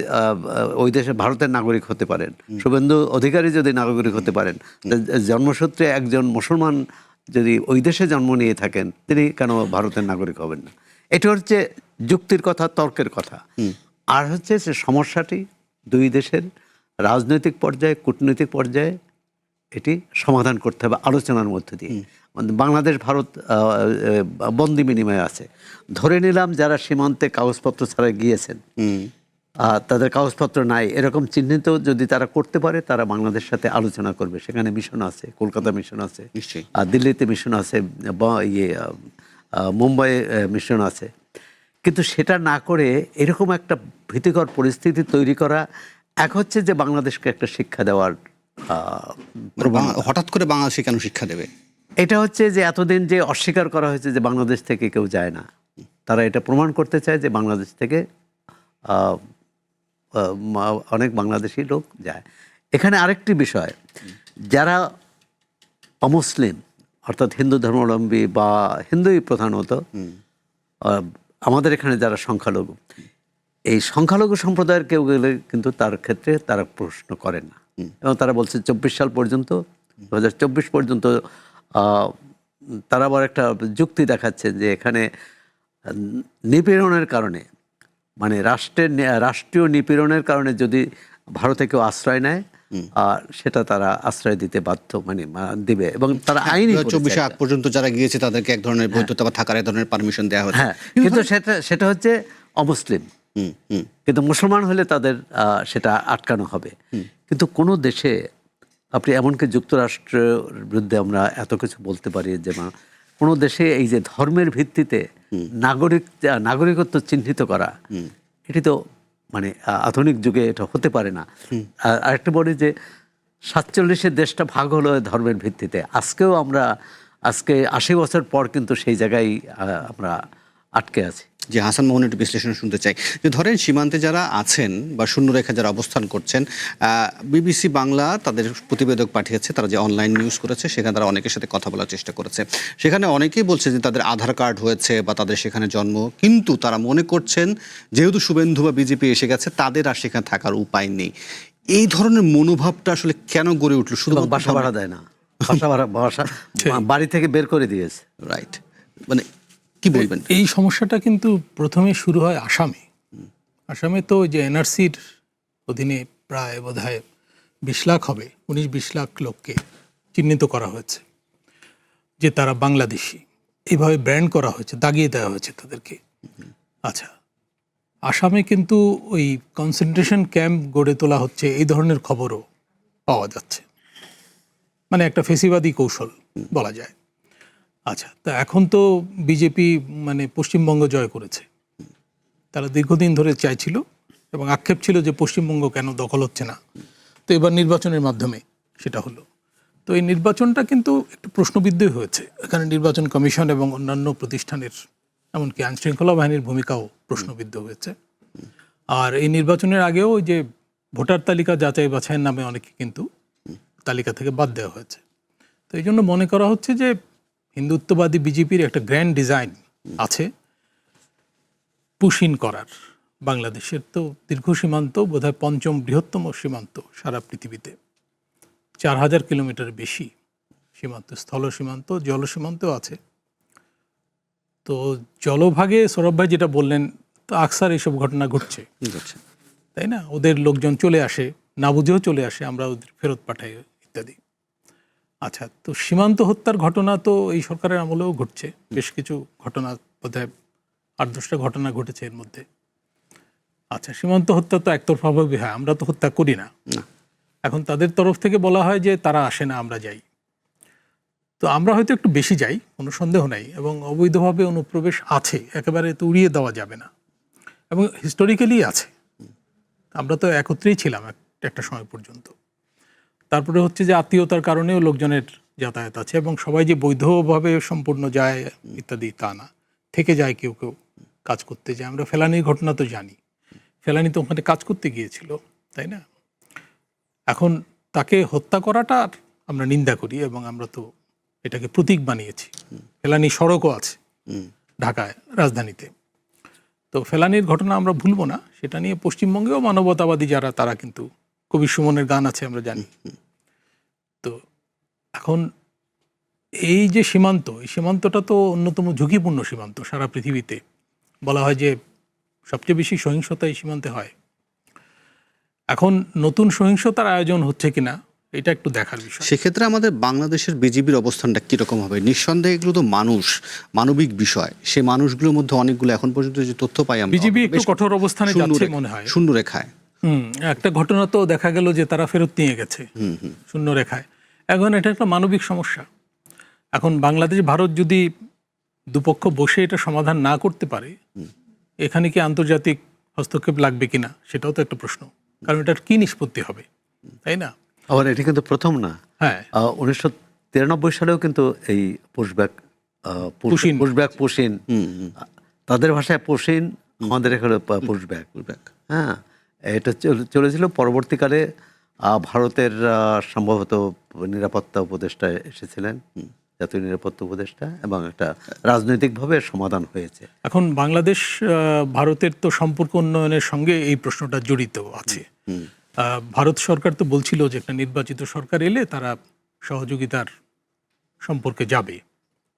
ওই দেশে ভারতের নাগরিক হতে পারেন, শুভেন্দু অধিকারী যদি নাগরিক হতে পারেন, জন্মসূত্রে একজন মুসলমান যদি ওই দেশে জন্ম নিয়ে থাকেন, তিনি কেন ভারতের নাগরিক হবেন না? এটা হচ্ছে যুক্তির কথা, তর্কের কথা। আর হচ্ছে সে সমস্যাটি দুই দেশের রাজনৈতিক পর্যায়ে, কূটনৈতিক পর্যায়ে এটি সমাধান করতে হবে আলোচনার মধ্যে দিয়ে। বাংলাদেশ ভারত বন্দি বিনিময় আছে, ধরে নিলাম যারা সীমান্তে কাগজপত্র ছাড়া গিয়েছেন, তাদের কাগজপত্র নাই, এরকম চিহ্নিত যদি তারা করতে পারে, তারা বাংলাদেশের সাথে আলোচনা করবে। সেখানে মিশন আছে, কলকাতা মিশন আছে, আর দিল্লিতে মিশন আছে, মুম্বাইয়ে মিশন আছে। কিন্তু সেটা না করে এরকম একটা ভীতিকর পরিস্থিতি তৈরি করা, এক হচ্ছে যে বাংলাদেশকে একটা শিক্ষা দেওয়ার, হঠাৎ করে বাংলাদেশে কেন শিক্ষা দেবে? এটা হচ্ছে যে এতদিন যে অস্বীকার করা হয়েছে যে বাংলাদেশ থেকে কেউ যায় না, তারা এটা প্রমাণ করতে চায় যে বাংলাদেশ থেকে অনেক বাংলাদেশি লোক যায়। এখানে আরেকটি বিষয়, যারা অমুসলিম অর্থাৎ হিন্দু ধর্মাবলম্বী বা হিন্দুই প্রধানত, আমাদের এখানে যারা সংখ্যালঘু, এই সংখ্যালঘু সম্প্রদায়ের কেউ গেলে কিন্তু তার ক্ষেত্রে তারা প্রশ্ন করেন না, এবং তারা বলছে 24 সাল পর্যন্ত, 2024 পর্যন্ত তারা আবার একটা যুক্তি দেখাচ্ছে যে এখানে নিপীড়নের কারণে, মানে রাষ্ট্রীয় নিপীড়নের কারণে যদি ভারতে কেউ আশ্রয় নেয়, সেটা তারা আশ্রয় দিতে বাধ্য, মানে দিবে, এবং তারা আইনি 24 আগ পর্যন্ত যারা গিয়েছে তাদেরকে এক ধরনের বৈধতা বা থাকার এক ধরনের পারমিশন দেওয়া হয়েছে। হ্যাঁ, কিন্তু সেটা হচ্ছে অমুসলিম। কিন্তু মুসলমান হলে তাদের সেটা আটকানো হবে। কিন্তু কোনো দেশে, আপনি এমনকি যুক্তরাষ্ট্রের বিরুদ্ধে আমরা এত কিছু বলতে পারি যে কোনো দেশে এই যে ধর্মের ভিত্তিতে নাগরিকত্ব চিহ্নিত করা, এটি তো মানে আধুনিক যুগে এটা হতে পারে না। আরেকটা বলি যে 47-এর দেশটা ভাগ হলো ধর্মের ভিত্তিতে। আজকে 80 বছর পর কিন্তু সেই জায়গায় আমরা আটকে আছি। যে হাসান মোহন একটু বিশ্লেষণ শুনতে চাই, যে ধরেন সীমান্তে যারা আছেন বা শূন্যরেখা যারা অবস্থান করছেন, বিবিসি বাংলা তাদের প্রতিবেদক পাঠিয়েছে, তারা যে অনলাইন নিউজ করেছে, সেখানে তারা অনেকের সাথে কথা বলার চেষ্টা করেছে। সেখানে অনেকেই বলছে যে তাদের আধার কার্ড হয়েছে বা তাদের সেখানে জন্ম, কিন্তু তারা মনে করছেন যেহেতু শুভেন্দু বা বিজেপি এসে গেছে, তাদের আর সেখানে থাকার উপায় নেই। এই ধরনের মনোভাবটা আসলে কেন গড়ে উঠলো? শুধু বাসা ভাড়া দেয় না, বাসা বাড়ি থেকে বের করে দিয়েছে। রাইট, মানে কি বলবেন? এই সমস্যাটা কিন্তু প্রথমে শুরু হয় আসামে। আসামে তো যে এনআরসির অধীনে প্রায় বোধহয় 20 লাখ হবে, 19-20 লাখ লোককে চিহ্নিত করা হয়েছে যে তারা বাংলাদেশি, এইভাবে ব্র্যান্ড করা হয়েছে, দাগিয়ে দেওয়া হয়েছে তাদেরকে। আচ্ছা, আসামে কিন্তু ওই কনসেন্ট্রেশন ক্যাম্প গড়ে তোলা হচ্ছে, এই ধরনের খবরও পাওয়া যাচ্ছে, মানে একটা ফেসিবাদী কৌশল বলা যায়। আচ্ছা, তা এখন তো বিজেপি মানে পশ্চিমবঙ্গ জয় করেছে, তারা দীর্ঘদিন ধরে চাইছিল এবং আক্ষেপ ছিল যে পশ্চিমবঙ্গ কেন দখল হচ্ছে না, তো এবার নির্বাচনের মাধ্যমে সেটা হলো। তো এই নির্বাচনটা কিন্তু একটু প্রশ্নবিদ্ধই হয়েছে, এখানে নির্বাচন কমিশন এবং অন্যান্য প্রতিষ্ঠানের, এমনকি আইনশৃঙ্খলা বাহিনীর ভূমিকাও প্রশ্নবিদ্ধ হয়েছে। আর এই নির্বাচনের আগেও ওই যে ভোটার তালিকা যাচাই বাছাইয়ের নামে অনেকে কিন্তু তালিকা থেকে বাদ দেওয়া হয়েছে। তো এই জন্য মনে করা হচ্ছে যে হিন্দুত্ববাদী বিজেপির একটা গ্র্যান্ড ডিজাইন আছে পুশ ইন করার। বাংলাদেশের তো দীর্ঘ সীমান্ত, বোধহয় 5ম বৃহত্তম সীমান্ত সারা পৃথিবীতে, 4000 কিলোমিটার বেশি সীমান্ত, স্থল সীমান্ত, জল সীমান্তও আছে। তো জলভাগে সৌরভ ভাই যেটা বললেন, তো আকসার এইসব ঘটনা ঘটছে, তাই না? ওদের লোকজন চলে আসে, না বুঝেও চলে আসে, আমরা ওদের ফেরত পাঠাই ইত্যাদি। আচ্ছা, তো সীমান্ত হত্যার ঘটনা তো এই সরকারের আমলেও ঘটছে, বেশ কিছু ঘটনা, বোধহয় 8-10টা ঘটনা ঘটেছে এর মধ্যে। আচ্ছা, সীমান্ত হত্যা তো একতরফাভাবে হয়, আমরা তো হত্যা করি না। এখন তাদের তরফ থেকে বলা হয় যে তারা আসে না, আমরা যাই। তো আমরা হয়তো একটু বেশি যাই, কোনো সন্দেহ নাই, এবং অবৈধভাবে অনুপ্রবেশ আছে, একেবারে তো উড়িয়ে দেওয়া যাবে না, এবং হিস্টোরিক্যালি আছে। আমরা তো একত্রেই ছিলাম একটা সময় পর্যন্ত। তারপরে হচ্ছে যে আত্মীয়তার কারণেও লোকজনের যাতায়াত আছে, এবং সবাই যে বৈধভাবে সম্পূর্ণ যায় ইত্যাদি তা না, থেকে যায় কেউ কেউ কাজ করতে যায়। আমরা ফেলানির ঘটনা তো জানি, ফেলানি তো ওখানে কাজ করতে গিয়েছিল, তাই না? এখন তাকে হত্যা করাটা আমরা নিন্দা করি এবং আমরা তো এটাকে প্রতীক বানিয়েছি। ফেলানি সড়কও আছে ঢাকায়, রাজধানীতে। তো ফেলানির ঘটনা আমরা ভুলবো না, সেটা নিয়ে পশ্চিমবঙ্গেও মানবতাবাদী যারা, তারা কিন্তু কবি সুমনের গান আছে আমরা জানি। তো এখন এই যে সীমান্ত, এই সীমান্তটা তো অন্যতম ঝুঁকিপূর্ণ সীমান্ত সারা পৃথিবীতে। বলা হয় যে সবচেয়ে বেশি সহিংসতা এই সীমান্তে হয়। এখন নতুন সহিংসতার আয়োজন হচ্ছে কিনা এটা একটু দেখার বিষয়। সেক্ষেত্রে আমাদের বাংলাদেশের বিজিবির অবস্থানটা কিরকম হবে? নিঃসন্দেহে এগুলো তো মানবিক বিষয়। সেই মানুষগুলোর মধ্যে অনেকগুলো এখন পর্যন্ত যে তথ্য পাই আমরা, বিজিবি একটু কঠোর অবস্থানে যাচ্ছে মনে হয়। শূন্য রেখায় একটা ঘটনা তো দেখা গেল যে তারা ফেরত নিয়ে গেছে শূন্য রেখায়। এখন এটা একটা মানবিক সমস্যা। এখন বাংলাদেশ ভারত যদি দুপক্ষ বসে এটা সমাধান না করতে পারে, এখানে কি আন্তর্জাতিক হস্তক্ষেপ লাগবে কিনা সেটাও তো একটা প্রশ্ন। কারণ এটার কি নিষ্পত্তি হবে, তাই না? আবার এটি কিন্তু প্রথম না। হ্যাঁ, 1993 সালেও কিন্তু এই পুশব্যাক পুশিন, তাদের ভাষায় পুশিন, আমাদের এখানে পুশব্যাক। হ্যাঁ, এটা চলেছিল। পরবর্তীকালে ভারতের সম্ভবত নিরাপত্তা উপদেষ্টা এসেছিলেন, জাতীয় নিরাপত্তা উপদেষ্টা, এবং একটা রাজনৈতিকভাবে সমাধান হয়েছে। এখন বাংলাদেশ ভারতের তো সম্পর্ক উন্নয়নের সঙ্গে এই প্রশ্নটা জড়িত আছে। ভারত সরকার তো বলছিল যে একটা নির্বাচিত সরকার এলে তারা সহযোগিতার সম্পর্কে যাবে,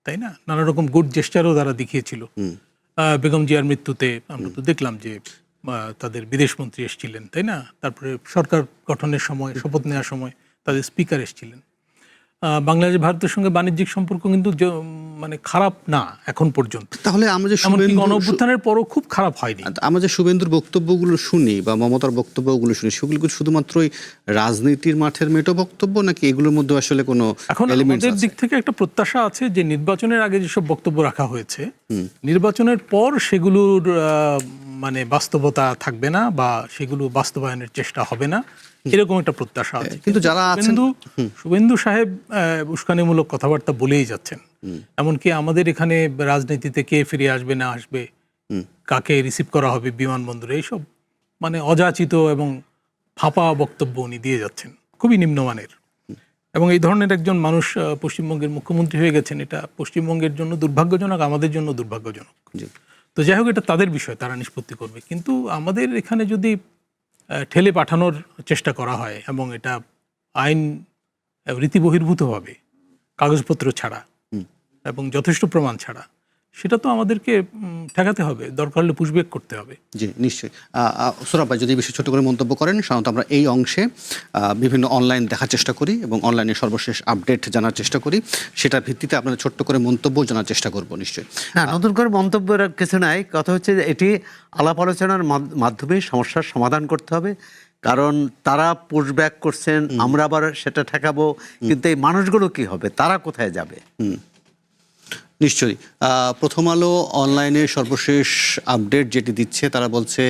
তাই না? নানা রকম গুড জেস্টারও তারা দেখিয়েছিল। বেগম জিয়ার মৃত্যুতে আমরা তো দেখলাম যে তাদের বিদেশমন্ত্রী এসেছিলেন, তাই না? তারপরে সরকার গঠনের সময়, শপথ নেওয়ার সময় তাদের স্পিকার এসেছিলেন। বাংলাদেশ ভারতের সঙ্গে বাণিজ্যিক সম্পর্ক কিন্তু মানে খারাপ না এখন পর্যন্ত। তাহলে আমরা যে গণঅভ্যুত্থানের পরও খুব খারাপ হয়নি। আমরা যে শুভেন্দুর বক্তব্যগুলো শুনি বা মমতার বক্তব্যগুলো শুনি, সেগুলো শুধুমাত্রই রাজনীতির মাঠের মেটো বক্তব্য, নাকি এগুলোর মধ্যে আসলে কোনো এখন আমাদের দিক থেকে একটা প্রত্যাশা আছে যে নির্বাচনের আগে যেসব বক্তব্য রাখা হয়েছে, নির্বাচনের পর সেগুলোর মানে বাস্তবতা থাকবে না বা সেগুলো বাস্তবায়নের চেষ্টা হবে না, এরকম একটা প্রত্যাশা আছে। কিন্তু যারা আছেন, শুভেন্দু সাহেব উস্কানিমূলক কথাবার্তা বলেই যাচ্ছেন। এমনকি আমাদের এখানে রাজনীতিতে কে ফিরে আসবে না আসবে, কাকে রিসিভ করা হবে বিমানবন্দরে, এইসব মানে অযাচিত এবং ফাঁপা বক্তব্য উনি দিয়ে যাচ্ছেন, খুবই নিম্নমানের। এবং এই ধরনের একজন মানুষ পশ্চিমবঙ্গের মুখ্যমন্ত্রী হয়ে গেছেন, এটা পশ্চিমবঙ্গের জন্য দুর্ভাগ্যজনক, আমাদের জন্য দুর্ভাগ্যজনক। তো যাই হোক, এটা তাদের বিষয়, তারা নিষ্পত্তি করবে। কিন্তু আমাদের এখানে যদি ঠেলে পাঠানোর চেষ্টা করা হয় এবং এটা আইন রীতিবহির্ভূতভাবে, কাগজপত্র ছাড়া এবং যথেষ্ট প্রমাণ ছাড়া, সেটা তো আমাদেরকে ঠেকাতে হবে, দরকার হলে পুশব্যাক করতে হবে। জি, নিশ্চয়ই। সোহরাব ভাই যদি বেশি ছোট করে মন্তব্য করেন। সাধারণত আমরা এই অংশে বিভিন্ন অনলাইন দেখার চেষ্টা করি এবং অনলাইনে সর্বশেষ আপডেট জানার চেষ্টা করি, সেটার ভিত্তিতে আপনাদের ছোট্ট করে মন্তব্য জানার চেষ্টা করব। নিশ্চয়ই। না, নতুন করে মন্তব্যের কিছু নাই। কথা হচ্ছে যে এটি আলাপ আলোচনার মাধ্যমে সমস্যার সমাধান করতে হবে। কারণ তারা পুশব্যাক করছেন, আমরা আবার সেটা ঠেকাবো, কিন্তু এই মানুষগুলো কি হবে, তারা কোথায় যাবে? নিশ্চয়ই। প্রথম আলো অনলাইনে সর্বশেষ আপডেট যেটি দিচ্ছে, তারা বলছে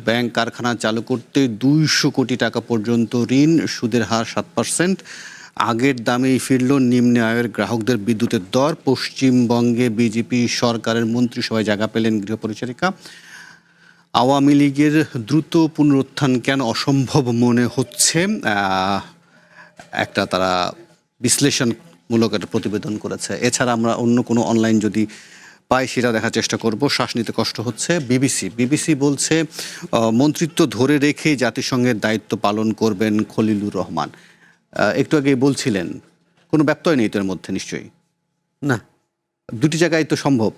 ব্যাংক কারখানা চালু করতে 200 কোটি টাকা পর্যন্ত ঋণ, সুদের হার 7%। আগের দামেই ফিরল নিম্ন আয়ের গ্রাহকদের বিদ্যুতের দর। পশ্চিমবঙ্গে বিজেপি সরকারের মন্ত্রিসভায় জায়গা পেলেন গৃহপরিচারিকা। আওয়ামী লীগের দ্রুত পুনরুত্থান কেন অসম্ভব মনে হচ্ছে, একটা তারা বিশ্লেষণমূলক একটা প্রতিবেদন করেছে। এছাড়া আমরা অন্য কোনো অনলাইন যদি পাই সেটা দেখার চেষ্টা করব। শ্বাস নিতে কষ্ট হচ্ছে। বিবিসি বলছে মন্ত্রিত্ব ধরে রেখে জাতিসংঘের দায়িত্ব পালন করবেন খলিলুর রহমান। একটু আগে বলছিলেন কোনো ব্যত্যয় নেই তো এর মধ্যে? নিশ্চয়ই না, দুটি জায়গায় তো সম্ভব,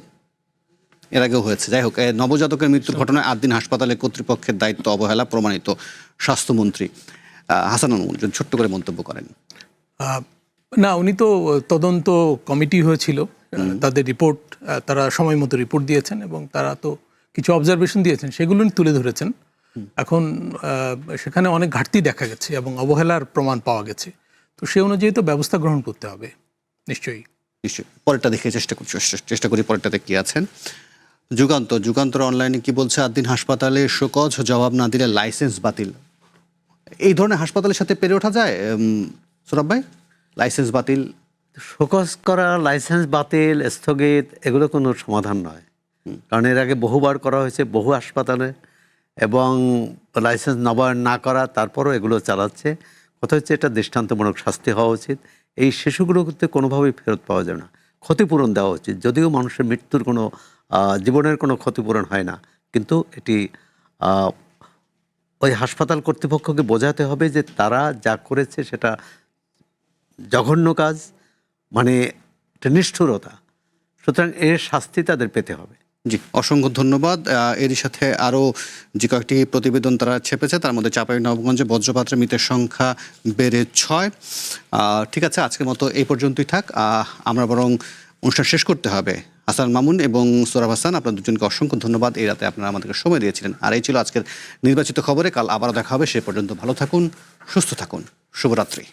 এর আগেও হয়েছে। যাই হোক, নবজাতকের মৃত্যুর ঘটনায় 8 দিন হাসপাতালে কর্তৃপক্ষের দায়িত্ব অবহেলা প্রমাণিত, স্বাস্থ্যমন্ত্রী হাসানুল যদি ছোট্ট করে মন্তব্য করেন। না, উনি তো তদন্ত কমিটি হয়েছিল, তাদের রিপোর্ট, তারা সময় মতো রিপোর্ট দিয়েছেন এবং তারা তো কিছু অবজারভেশন দিয়েছেন, সেগুলো তুলে ধরেছেন। এখন সেখানে অনেক ঘাটতি দেখা গেছে এবং অবহেলার প্রমাণ পাওয়া গেছে, তো সে অনুযায়ী তো ব্যবস্থা গ্রহণ করতে হবে। নিশ্চয়ই। পরেরটা দেখে চেষ্টা করি পরেরটাতে কি আছেন। যুগান্তর অনলাইনে কি বলছে, 8 দিন হাসপাতালে শোকজ, জবাব না দিলে লাইসেন্স বাতিল। এই ধরনের হাসপাতালের সাথে পেরে ওঠা যায় সোহরাব ভাই? লাইসেন্স বাতিল, শোকজ করা, লাইসেন্স বাতিল, স্থগিত, এগুলো কোনো সমাধান নয়। কারণ এর আগে বহুবার করা হয়েছে বহু হাসপাতালে, এবং লাইসেন্স নবায়ন না করা, তারপরও এগুলো চালাচ্ছে। কথা হচ্ছে এটা দৃষ্টান্তমূলক শাস্তি হওয়া উচিত। এই শিশুগুলোকে কোনোভাবেই ফেরত পাওয়া যাবে না, ক্ষতিপূরণ দেওয়া উচিত। যদিও মানুষের মৃত্যুর কোনো জীবনের কোনো ক্ষতিপূরণ হয় না, কিন্তু এটি ওই হাসপাতাল কর্তৃপক্ষকে বোঝাতে হবে যে তারা যা করেছে সেটা জঘন্য কাজ, মানে একটা নিষ্ঠুরতা। সুতরাং এর শাস্তি তাদের পেতে হবে। জি, অসংখ্য ধন্যবাদ। এরই সাথে আরও যে কয়েকটি প্রতিবেদন তারা ছেপেছে, তার মধ্যে চাঁপাইনবাবগঞ্জে বজ্রপাতের মৃতের সংখ্যা বেড়ে 6। ঠিক আছে, আজকের মতো এই পর্যন্তই থাক। আমরা বরং অনুষ্ঠান শেষ করতে হবে। হাসান মামুন এবং সোহরাব হাসান, আপনার দুজনকে অসংখ্য ধন্যবাদ। এই রাতে আপনারা আমাদেরকে সময় দিয়েছিলেন। আর এই ছিল আজকের নির্বাচিত খবরে। কাল আবারও দেখা হবে। সে পর্যন্ত ভালো থাকুন, সুস্থ থাকুন। শুভরাত্রি।